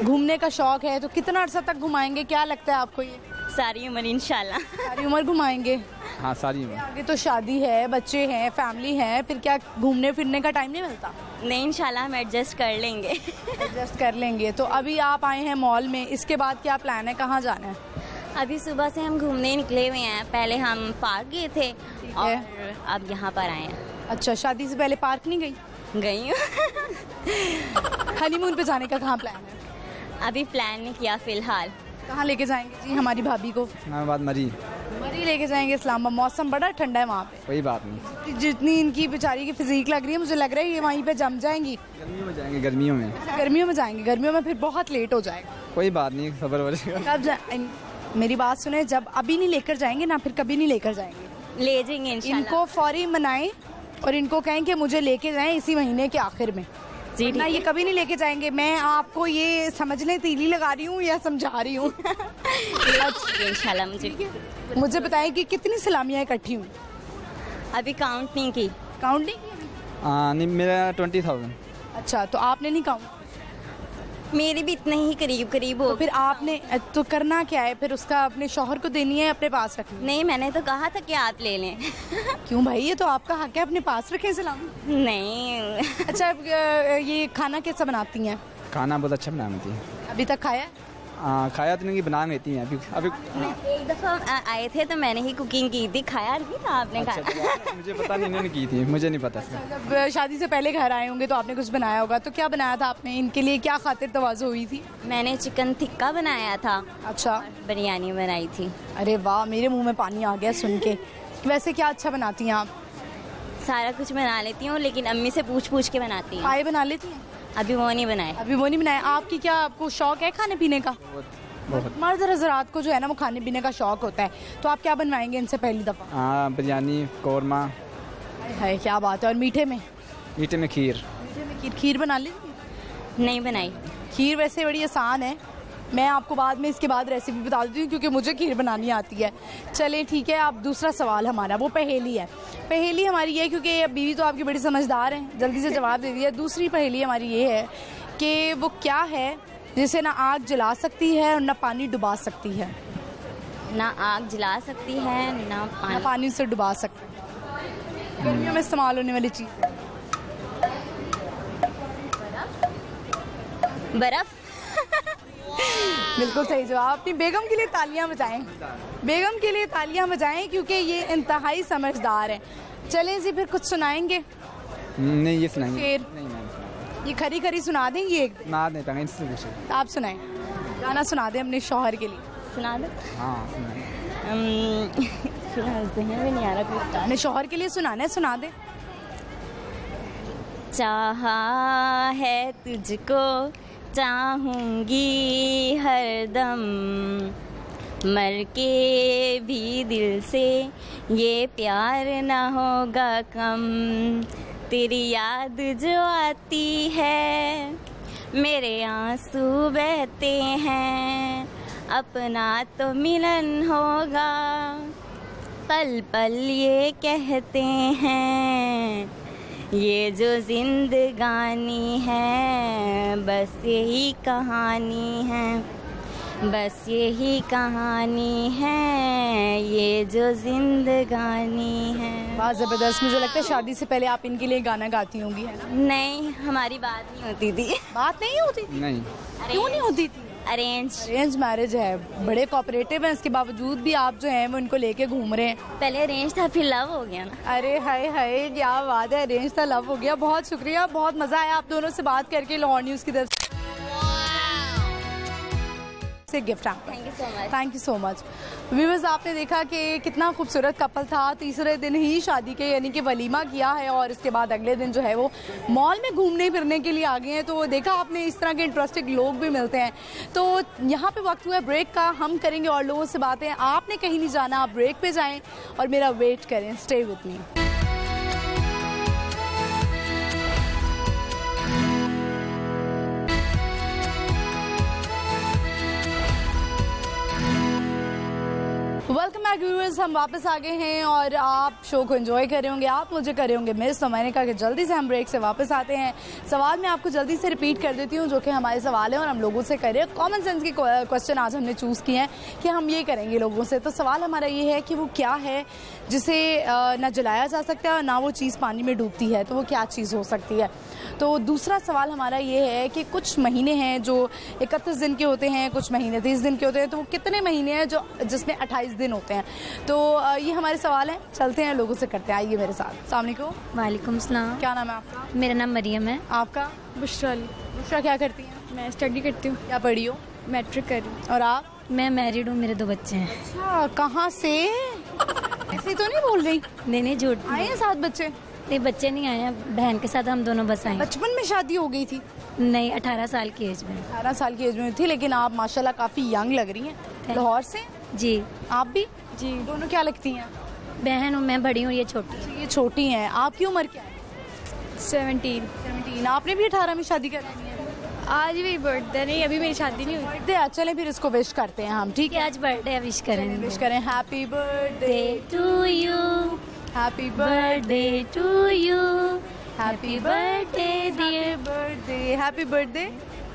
घूमने का शौक है, तो कितना अर्सा तक घुमाएंगे, क्या लगता है आपको? ये सारी उम्र इंशाल्लाह। सारी उम्र घुमाएंगे? हाँ, सारी उम्र। आगे तो शादी है, बच्चे हैं, फैमिली है, फिर क्या घूमने फिरने का टाइम नहीं मिलता? नहीं, इंशाल्लाह हम एडजस्ट कर लेंगे। एडजस्ट कर लेंगे। तो अभी आप आए हैं मॉल में, इसके बाद क्या प्लान है, कहाँ जाना है? अभी सुबह से हम घूमने निकले हुए हैं। पहले हम पार्क गए थे और अब यहाँ पर आए हैं। अच्छा, शादी से पहले पार्क नहीं गई? गई हूँ। हनीमून पे जाने का कहाँ प्लान है? अभी प्लान नहीं किया फिलहाल। कहाँ लेके जाएंगे जी हमारी भाभी को? इस्लामाबाद मरी लेके जाएंगे। इस्लामाबाद मौसम बड़ा ठंडा है वहाँ पे। कोई बात नहीं। जितनी इनकी बेचारी की फिजिक लग रही है, मुझे लग रहा है ये वहीं पे जम जाएंगी। गर्मियों में जाएंगे। गर्मियों में? गर्मियों में जाएंगे। गर्मियों में फिर बहुत लेट हो जाएगा। कोई बात नहीं, सबर हो जाएगा। मेरी बात सुने, जब अभी नहीं लेकर जाएंगे ना, फिर कभी नहीं लेकर जाएंगे। ले जाएंगे इंशाल्लाह। इनको फौरी मनाएं और इनको कहें कि मुझे लेके जाएं इसी महीने के आखिर में। जी ना, ये कभी नहीं लेके जाएंगे। मैं आपको ये समझ लें तीली लगा रही हूँ या समझा रही हूँ। इंशाल्लाह। मुझे बताएं कि कितनी सलामियाँ इकट्ठी हुई? अभी काउंट नहीं की। काउंट नहीं की? नहीं, मेरा 20,000। अच्छा, तो आपने नहीं काउंट? मेरी भी इतने ही करीब करीब हो। तो फिर आपने तो करना क्या है फिर? उसका अपने शौहर को देनी है, अपने पास रखनी? नहीं, मैंने तो कहा था कि आप ले लें। क्यों भाई, ये तो आपका हक है, अपने पास रखें सलामी। नहीं। अच्छा, ये खाना कैसा बनाती हैं? खाना बहुत अच्छा बनाती है। अभी तक खाया? खाया तो नहीं, बना लेती हैं अभी। एक दफ़ा आए थे तो मैंने ही कुकिंग की थी। खाया नहीं था आपने? अच्छा, खाया? मुझे पता नहीं, इन्होंने की थी, मुझे नहीं पता। जब शादी से पहले घर आए होंगे तो आपने कुछ बनाया होगा, तो क्या बनाया था आपने? इनके लिए क्या खातिर तवाज़ो हुई थी? मैंने चिकन टिक्का बनाया था। अच्छा। बिरयानी बनाई थी। अरे वाह, मेरे मुंह में पानी आ गया सुन के। वैसे क्या अच्छा बनाती हैं आप? सारा कुछ बना लेती हूँ, लेकिन अम्मी से पूछ पूछ के बनाती हूँ। पाए बना लेती हैं? अभी वो नहीं बनाए। अभी वो नहीं बनाए। आपकी क्या, आपको शौक है खाने पीने का? बहुत। मर्द हज़रात को जो है ना वो खाने पीने का शौक होता है। तो आप क्या बनवाएंगे इनसे पहली दफ़ा? बिरयानी, कौरमा। है, क्या बात है। और मीठे में? मीठे में खीर। खीर बना ली? नहीं बनाई। खीर वैसे बड़ी आसान है, मैं आपको बाद में इसके बाद रेसिपी बता देती हूँ क्योंकि मुझे खीर बनानी आती है। चलिए ठीक है, अब दूसरा सवाल हमारा वो पहेली है। पहेली हमारी ये, क्योंकि बीवी तो आपकी बड़ी समझदार हैं, जल्दी से जवाब दे दिया। दूसरी पहेली हमारी ये है कि वो क्या है जिसे ना आग जला सकती है और ना पानी डुबा सकती है? ना आग जला सकती है ना पानी से डुबा सकती है। गर्मियों में इस्तेमाल होने वाली चीज़। बर्फ। बिल्कुल सही जवाब। अपनी बेगम के लिए तालियां बजाएं, बेगम के लिए तालियां बजाएं क्योंकि ये इंतहाई समझदार है। चलें जी, फिर कुछ सुनाएंगे? नहीं, ये सुनाएंगे। शेर ये खरी खरी सुना देंगी एक दिन? ना नहीं पाएंगे, इससे पूछे। आप सुनाएं, गाना सुना दें अपने शौहर के लिए। सुना दो। हाँ सुनाएं। भी नहीं आ रहा कुछ। अपने शौहर के लिए सुनाना है, सुना दे। चाहा है तुझको चाहूंगी हरदम, मर के भी दिल से ये प्यार ना होगा कम। तेरी याद जो आती है मेरे आंसू बहते हैं, अपना तो मिलन होगा पल पल ये कहते हैं। ये जो जिंदगानी है बस यही कहानी है, बस यही कहानी है, ये जो जिंदगानी है। बहुत ज़बरदस्त। मुझे लगता है शादी से पहले आप इनके लिए गाना गाती होंगी, है ना? नहीं, हमारी बात नहीं होती थी। बात नहीं होती थी? नहीं। क्यों नहीं होती थी? अरेंज मैरिज है, बड़े कोऑपरेटिव हैं, इसके बावजूद भी आप जो हैं वो इनको लेके घूम रहे हैं। पहले अरेंज था, फिर लव हो गया ना। अरे हाय हाय, क्या बात है, अरेंज था लव हो गया। बहुत शुक्रिया, बहुत मजा आया आप दोनों से बात करके। लाहौर न्यूज़ की तरफ से गिफ्ट आपका। Thank you so much. Thank you so much. Viewers, आपने देखा कि कितना खूबसूरत कपल था। तीसरे दिन ही शादी के यानी कि वलीमा किया है और इसके बाद अगले दिन जो है वो मॉल में घूमने फिरने के लिए आ गए हैं। तो देखा आपने, इस तरह के इंटरेस्टिंग लोग भी मिलते हैं। तो यहाँ पे वक्त हुआ है ब्रेक का, हम करेंगे और लोगों से बातें। आपने कहीं नहीं जाना, आप ब्रेक पे जाएं और मेरा वेट करें। Stay with me. Welcome back viewers, हम वापस आ गए हैं और आप शो को एंजॉय कर रहे होंगे, आप मुझे कर रहे होंगे मिस। तो मैंने कहा कि जल्दी से हम ब्रेक से वापस आते हैं। सवाल मैं आपको जल्दी से रिपीट कर देती हूँ जो कि हमारे सवाल हैं और हम लोगों से कर रहे हैं। कॉमन सेंस के क्वेश्चन आज हमने चूज़ किए हैं कि हम ये करेंगे लोगों से। तो सवाल हमारा ये है कि वो क्या है जिसे ना जलाया जा सकता है और ना वो चीज़ पानी में डूबती है, तो वो क्या चीज़ हो सकती है। तो दूसरा सवाल हमारा ये है कि कुछ महीने हैं जो 31 दिन के होते हैं, कुछ महीने 30 दिन के होते हैं, तो वो कितने महीने हैं जो जिसमें 28 दिन होते हैं। तो ये हमारे सवाल हैं, चलते हैं लोगों से करते हैं। आइए मेरे साथ। अस्सलाम वालेकुम। वालेकुम सलाम। क्या नाम है आपका? मेरा नाम मरियम है। आपका? बुशरा अली। बुशरा क्या करती हैं? मैं स्टडी करती हूँ। क्या पढ़ी हो? मैट्रिक कर रही हूँ। और आप? मैं मैरिड हूँ, मेरे 2 बच्चे हैं। अच्छा, कहाँ से? ऐसे तो नहीं बोल रही? नहीं झूठ। आए हैं 7 बच्चे? नहीं, बच्चे नहीं आए हैं, बहन के साथ हम दोनों बस आए। बचपन में शादी हो गई थी? नहीं, 18 साल की एज में। 18 साल की एज में थी, लेकिन आप माशाल्लाह काफ़ी यंग लग रही हैं। लाहौर से? जी। आप भी? जी। दोनों क्या लगती हैं? बहन हूँ, मैं बड़ी हूँ, ये छोटी। ये छोटी हैं। आपकी उम्र क्या है? 17। आपने भी 18 में शादी करनी है? आज भी बर्थडे नहीं, अभी मेरी शादी नहीं हुई। बर्थडे, चले फिर इसको विश करते हैं हम। ठीक है, आज बर्थडे विश करें। विश करें। Happy birthday to you, happy birthday to you, happy birthday dear birthday, happy birthday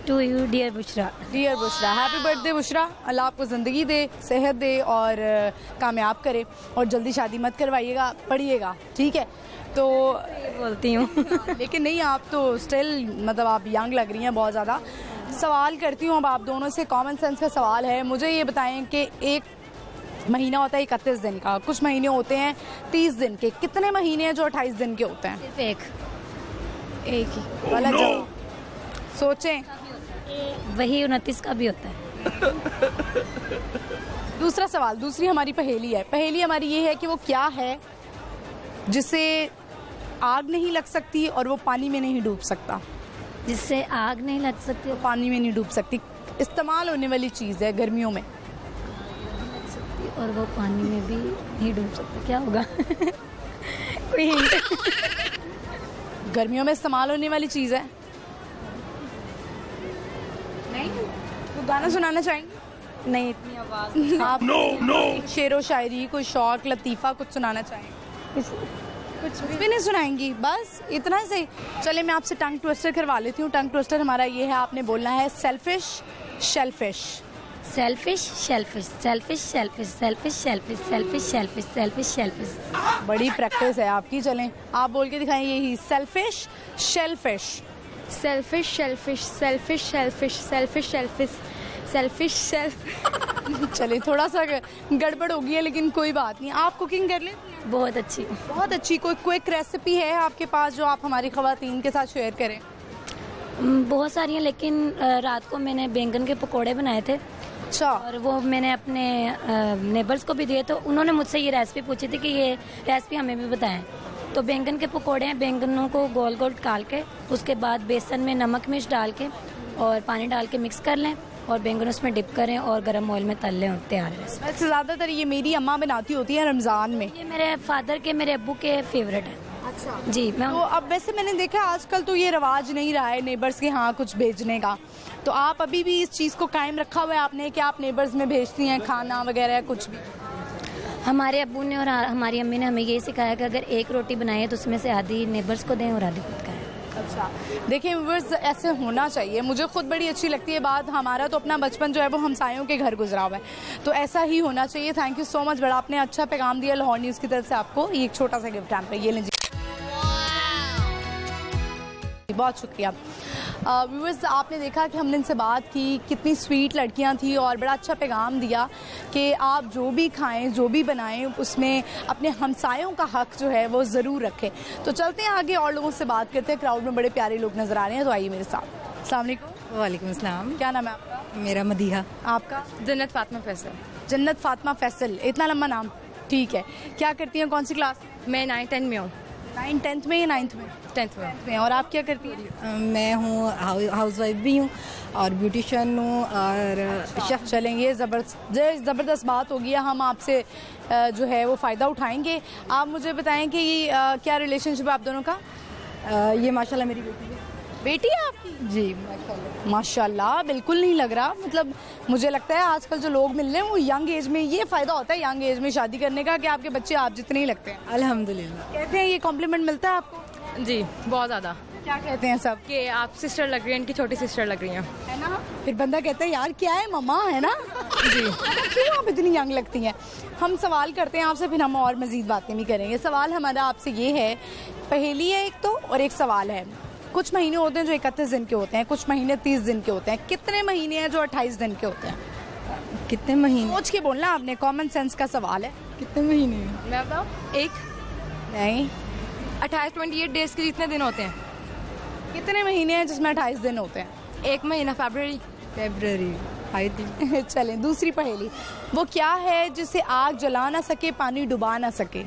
to you dear Bushra. Dear Bushra, happy birthday Bushra. Allah आपको ज़िंदगी दे, सेहत दे और कामयाब करे। और जल्दी शादी मत करवाइएगा, पढ़िएगा, ठीक है? तो बोलती हूँ लेकिन नहीं, आप तो स्टिल मतलब आप यंग लग रही हैं बहुत ज़्यादा। सवाल करती हूँ अब आप दोनों से, कॉमन सेंस का सवाल है। मुझे ये बताएं कि एक महीना होता है 31 दिन का, कुछ महीने होते हैं 30 दिन के, कितने महीने हैं जो 28 दिन के होते हैं? सिर्फ एक ही। वाला जवाब सोचें। वही 29 का भी होता है। दूसरा सवाल, दूसरी हमारी पहेली है। पहेली हमारी ये है कि वो क्या है जिसे आग नहीं लग सकती और वो पानी में नहीं डूब सकता। जिससे आग नहीं लग सकती, वो पानी में नहीं डूब सकती, इस्तेमाल होने वाली चीज़ है गर्मियों में। और वो पानी में भी नहीं डूब सकता, क्या होगा? कोई हिंट? गर्मियों में इस्तेमाल होने वाली चीज़ है। नहीं, वो गाना सुनाना चाहेंगे? नहीं, इतनी आवाज़। आप शेरो शायरी, कोई शौक लतीफ़ा कुछ सुनाना चाहेंगे? कुछ भी नहीं सुनाएंगी? बस इतना ही सही। चले मैं आपसे टंग ट्विस्टर करवा लेती हूँ। टंग ट्विस्टर हमारा ये है, आपने बोलना है selfish shellfish. Selfish shellfish, selfish shellfish, selfish shellfish, selfish shellfish, selfish shellfish. बड़ी प्रैक्टिस है आपकी। चलें आप बोल के दिखाएं यही, selfish shellfish. Selfish shellfish, selfish shellfish, selfish shellfish, selfish self चले थोड़ा सा गड़बड़ हो गई है, लेकिन कोई बात नहीं। आप कुकिंग कर लें? बहुत अच्छी। बहुत अच्छी। कोई क्विक रेसिपी है आपके पास जो आप हमारी ख़वातीन के साथ शेयर करें? बहुत सारी हैं, लेकिन रात को मैंने बैंगन के पकोड़े बनाए थे। अच्छा। और वो मैंने अपने नेबर्स को भी दिए, तो उन्होंने मुझसे ये रेसिपी पूछी थी कि ये रेसिपी हमें भी बताएं। तो बैंगन के पकोड़े हैं, बैंगनों को गोल गोल काट के उसके बाद बेसन में नमक मिर्च डाल के और पानी डाल के मिक्स कर लें और बैंगन उसमें डिप करें और गरम ऑयल में तल लें और तैयार है। वैसे ज़्यादातर ये मेरी अम्मा बनाती होती है रमज़ान में। ये मेरे फादर के, मेरे अब्बू के फेवरेट है। अच्छा जी। मैं तो अब वैसे मैंने देखा आजकल तो ये रवाज नहीं रहा है नेबर्स के यहाँ कुछ भेजने का, तो आप अभी भी इस चीज़ को कायम रखा हुआ है आपने कि आप नेबर्स में भेजती हैं खाना वगैरह कुछ भी? हमारे अब्बू ने और हमारी अम्मी ने हमें यही सिखाया कि अगर एक रोटी बनाए तो उसमें से आधी नेबर्स को दें और आधी खुद खाएं। अच्छा, देखिए व्यूअर्स, ऐसे होना चाहिए। मुझे खुद बड़ी अच्छी लगती है बात। हमारा तो अपना बचपन जो है वो हमसायों के घर गुजरा हुआ है, तो ऐसा ही होना चाहिए। थैंक यू सो मच, बड़ा आपने अच्छा पैगाम दिया लाहौर न्यूज़ की तरफ से आपको। ये एक छोटा सा गिफ्ट हैम्पर, ये लीजिए। बहुत शुक्रिया। व्यूअर्स, आपने देखा कि हमने इनसे बात की, कितनी स्वीट लड़कियां थी और बड़ा अच्छा पैगाम दिया कि आप जो भी खाएं, जो भी बनाएं, उसमें अपने हमसायों का हक जो है वो ज़रूर रखें। तो चलते हैं आगे और लोगों से बात करते हैं। क्राउड में बड़े प्यारे लोग नज़र आ रहे हैं, तो आइए मेरे साथ। अस्सलाम वालेकुम। वालेकुम अस्सलाम। क्या नाम है आपका? मेरा मदीहा। आपका? जन्नत फातिमा फैसल। जन्नत फातिमा फैसल, इतना लंबा नाम, ठीक है। क्या करती हैं, कौन सी क्लास? मैं 9-10 में हूँ। 9-10 में या 9th में? 10th में। और आप क्या करती हैं? मैं हूँ हाउस वाइफ भी हूँ और ब्यूटिशियन हूँ और शेफ। चलेंगे, ये ज़बरदस्त बात होगी। हम आपसे जो है वो फ़ायदा उठाएंगे। आप मुझे बताएं कि क्या रिलेशनशिप है आप दोनों का? ये माशाल्लाह मेरी बेटी है। बेटी है आपकी? जी माशाल्लाह। बिल्कुल नहीं लग रहा, मतलब मुझे लगता है आजकल जो लोग मिल रहे हैं वो यंग एज में, ये फ़ायदा होता है यंग एज में शादी करने का कि आपके बच्चे आप जितने ही लगते हैं। अल्हम्दुलिल्लाह। कहते हैं ये कॉम्प्लीमेंट मिलता है आपको? जी बहुत ज़्यादा। क्या कहते हैं सब? कि आप सिस्टर लग रही हैं, इनकी छोटी सिस्टर लग रही हैं, है ना? फिर बंदा कहता है यार क्या है मम्मा, है ना? जी। क्यों आप इतनी यंग लगती हैं? हम सवाल करते हैं आपसे, फिर हम और मज़ीद बातें भी करेंगे। सवाल हमारा आपसे ये है, पहेली है एक तो, और एक सवाल है। कुछ महीने होते हैं जो 31 दिन के होते हैं, कुछ महीने 30 दिन के होते हैं। कितने महीने हैं जो 28 दिन के होते हैं? कितने महीने? सोच के बोलना आपने, कॉमन सेंस का सवाल है। कितने महीने? मैं बताऊँ? एक नहीं, 28 डेज के जितने दिन होते हैं। कितने महीने हैं जिसमें 28 दिन होते हैं? एक महीना फरवरी। I think. चलें दूसरी पहेली। वो क्या है जिसे आग जला ना सके, पानी डुबा ना सके?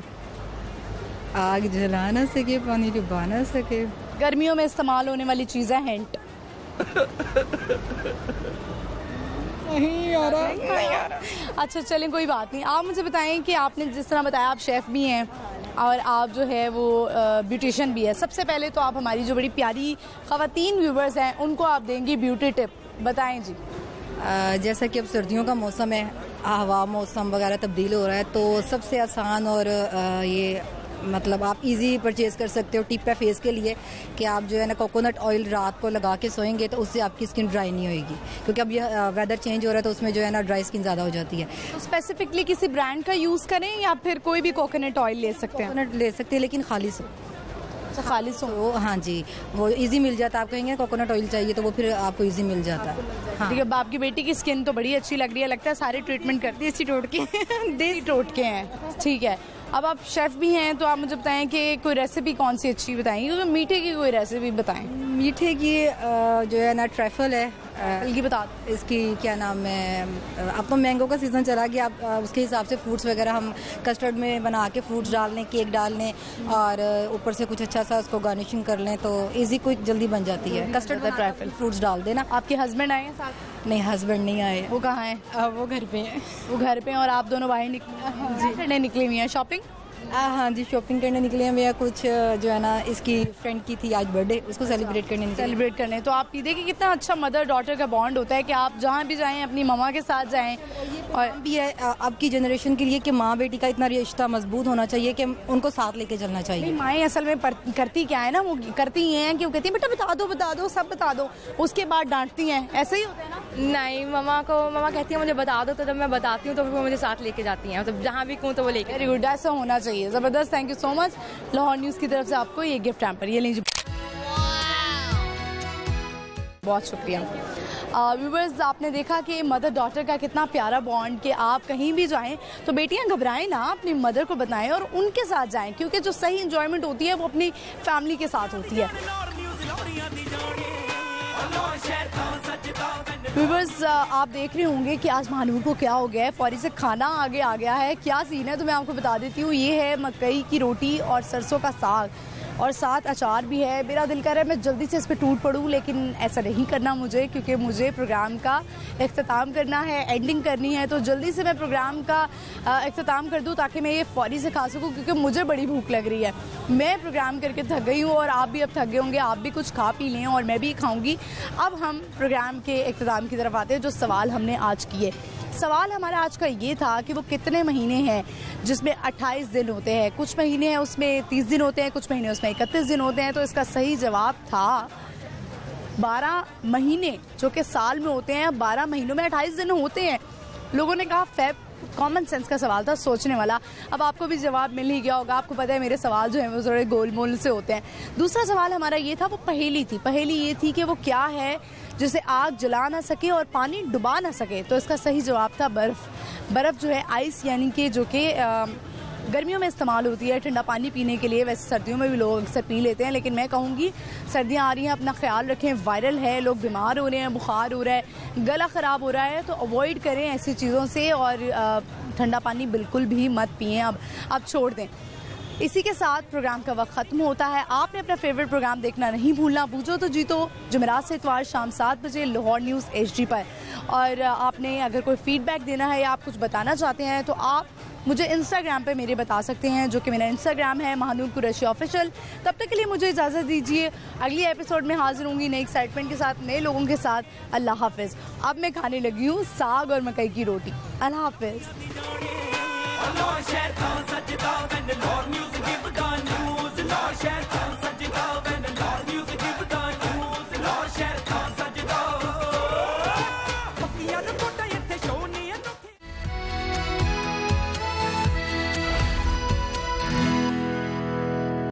आग जला ना सके, पानी डुबा ना सके। गर्मियों में इस्तेमाल होने वाली चीज़ है। हिंट। नहीं आ रहा। अच्छा चलें, कोई बात नहीं। आप मुझे बताएं कि आपने जिस तरह बताया आप शेफ़ भी हैं और आप जो है वो ब्यूटिशियन भी है। सबसे पहले तो आप हमारी जो बड़ी प्यारी ख़वातीन व्यूवर्स हैं उनको आप देंगी ब्यूटी टिप, बताएं जी। जैसा कि अब सर्दियों का मौसम है, हवा मौसम वगैरह तब्दील हो रहा है, तो सबसे आसान और ये मतलब आप इजी परचेज़ कर सकते हो टिप है फेस के लिए कि आप जो है ना कोकोनट ऑयल रात को लगा के सोएंगे तो उससे आपकी स्किन ड्राई नहीं होएगी, क्योंकि अब ये वेदर चेंज हो रहा है तो उसमें जो है ना ड्राई स्किन ज़्यादा हो जाती है। तो स्पेसिफिकली किसी ब्रांड का यूज़ करें या फिर कोई भी कोकोनट ऑयल ले सकते हैं? कोकोनट ले सकते हैं लेकिन खालिस हो। खालिस हो? हाँ जी, वो इजी मिल जाता है। आप कहेंगे कोकोनट ऑयल चाहिए तो वो फिर आपको इजी मिल जाता है। हाँ। ठीक है, आपकी बेटी की स्किन तो बड़ी अच्छी लग रही है, लगता है सारे ट्रीटमेंट कर देसी टोटके देसी टोटके हैं। ठीक है, अब आप शेफ़ भी हैं तो आप मुझे बताएं कि कोई रेसिपी कौन सी अच्छी बताएंगे, क्योंकि मीठे की कोई रेसिपी बताएं। मीठे की जो है ना ट्रैफल है, ये बता इसकी क्या नाम है, अब तो मैंगो का सीज़न चला गया, आप उसके हिसाब से फ्रूट्स वगैरह हम कस्टर्ड में बना के फ्रूट्स डाल लें, केक डाल लें और ऊपर से कुछ अच्छा सा उसको गार्निशिंग कर लें तो इजी क्विक जल्दी बन जाती है। कस्टर्ड का ट्रैफल फ्रूट्स डाल देना। आपके हस्बैंड आए हैं साथ? नहीं, हस्बैंड नहीं आए। वो कहाँ हैं? वो घर पे हैं। वो घर पे हैं और आप दोनों बाहर निकले निकली हुई हैं शॉपिंग? हाँ जी, शॉपिंग करने निकले हैं। कुछ जो है ना इसकी फ्रेंड की थी आज बर्थडे, उसको सेलिब्रेट करने। तो आप देखिए कितना अच्छा मदर डॉटर का बॉन्ड होता है कि आप जहाँ भी जाएं अपनी ममा के साथ जाएं। और भी है अब की जनरेशन के लिए कि माँ बेटी का इतना रिश्ता मजबूत होना चाहिए कि उनको साथ लेके चलना चाहिए। माएँ असल में करती क्या है ना, वो करती ये हैं कि वो कहती है बेटा बता दो सब बता दो, उसके बाद डांटती हैं। ऐसे ही होता है ना? नहीं, ममा कहती है मुझे बता दो, तो जब मैं बताती हूँ तो वो मुझे साथ लेके जाती हैं, मतलब जहाँ भी कहूँ तो वो लेके। वेरी गुड, ऐसा होना चाहिए। ज़बरदस्त, thank you so much. Lahore news की तरफ से आपको ये गिफ्ट हैम्पर, ये लीजिए। बहुत शुक्रिया। व्यूवर्स, आपने देखा कि मदर डॉटर का कितना प्यारा बॉन्ड, कि आप कहीं भी जाएं तो बेटियां घबराएं ना, अपनी मदर को बताएं और उनके साथ जाएं, क्योंकि जो सही इंजॉयमेंट होती है वो अपनी फैमिली के साथ होती है। व्यूवर्स, आप देख रहे होंगे कि आज महानूर को क्या हो गया है, फौरी से खाना आगे आ गया है। क्या सीन है तो मैं आपको बता देती हूँ। ये है मकई की रोटी और सरसों का साग और साथ अचार भी है। मेरा दिल कर रहा है मैं जल्दी से इस पे टूट पड़ूँ, लेकिन ऐसा नहीं करना मुझे, क्योंकि मुझे प्रोग्राम का इख्तिताम करना है, एंडिंग करनी है। तो जल्दी से मैं प्रोग्राम का इख्तिताम कर दूँ ताकि मैं ये फौरी से खा सकूँ, क्योंकि मुझे बड़ी भूख लग रही है। मैं प्रोग्राम करके थक गई हूँ और आप भी अब थक गए होंगे। आप भी कुछ खा पी लें और मैं भी खाऊँगी। अब हम प्रोग्राम के इख्तिताम की तरफ आते हैं। जो सवाल हमने आज किए, सवाल हमारा आज का ये था कि वो कितने महीने हैं जिसमें 28 दिन होते हैं। कुछ महीने हैं उसमें 30 दिन होते हैं, कुछ महीने उसमें 31 दिन होते हैं। तो इसका सही जवाब था 12 महीने, जो कि साल में होते हैं। 12 महीनों में 28 दिन होते हैं। लोगों ने कहा फेब। कॉमन सेंस का सवाल था, सोचने वाला। अब आपको भी जवाब मिल ही गया होगा। आपको पता है मेरे सवाल जो हैं वो थोड़े गोलमोल से होते हैं। दूसरा सवाल हमारा ये था, वो पहेली थी। पहेली ये थी कि वो क्या है जिसे आग जला ना सके और पानी डुबा ना सके। तो इसका सही जवाब था बर्फ़। बर्फ़ जो है आइस, यानी कि जो कि गर्मियों में इस्तेमाल होती है ठंडा पानी पीने के लिए। वैसे सर्दियों में भी लोग अक्सर पी लेते हैं, लेकिन मैं कहूँगी सर्दियाँ आ रही हैं, अपना ख्याल रखें। वायरल है, लोग बीमार हो रहे हैं, बुखार हो रहा है, गला ख़राब हो रहा है, तो अवॉइड करें ऐसी चीज़ों से और ठंडा पानी बिल्कुल भी मत पिएं। अब छोड़ दें। इसी के साथ प्रोग्राम का वक्त ख़त्म होता है। आपने अपना फेवरेट प्रोग्राम देखना नहीं भूलना। बूझो तो जीतो, जुमेरात से इतवार शाम 7 बजे लाहौर न्यूज़ HD पर। और आपने अगर कोई फीडबैक देना है या आप कुछ बताना चाहते हैं तो आप मुझे इंस्टाग्राम पे मेरे बता सकते हैं, जो कि मेरा इंस्टाग्राम है महानूर कुरैशी ऑफिशियल। तब तक के लिए मुझे इजाज़त दीजिए। अगली एपिसोड में हाजिर होंगी नई एक्साइटमेंट के साथ, नए लोगों के साथ। अल्लाह हाफिज़। अब मैं खाने लगी हूँ साग और मकई की रोटी। अल्लाह हाफिज़।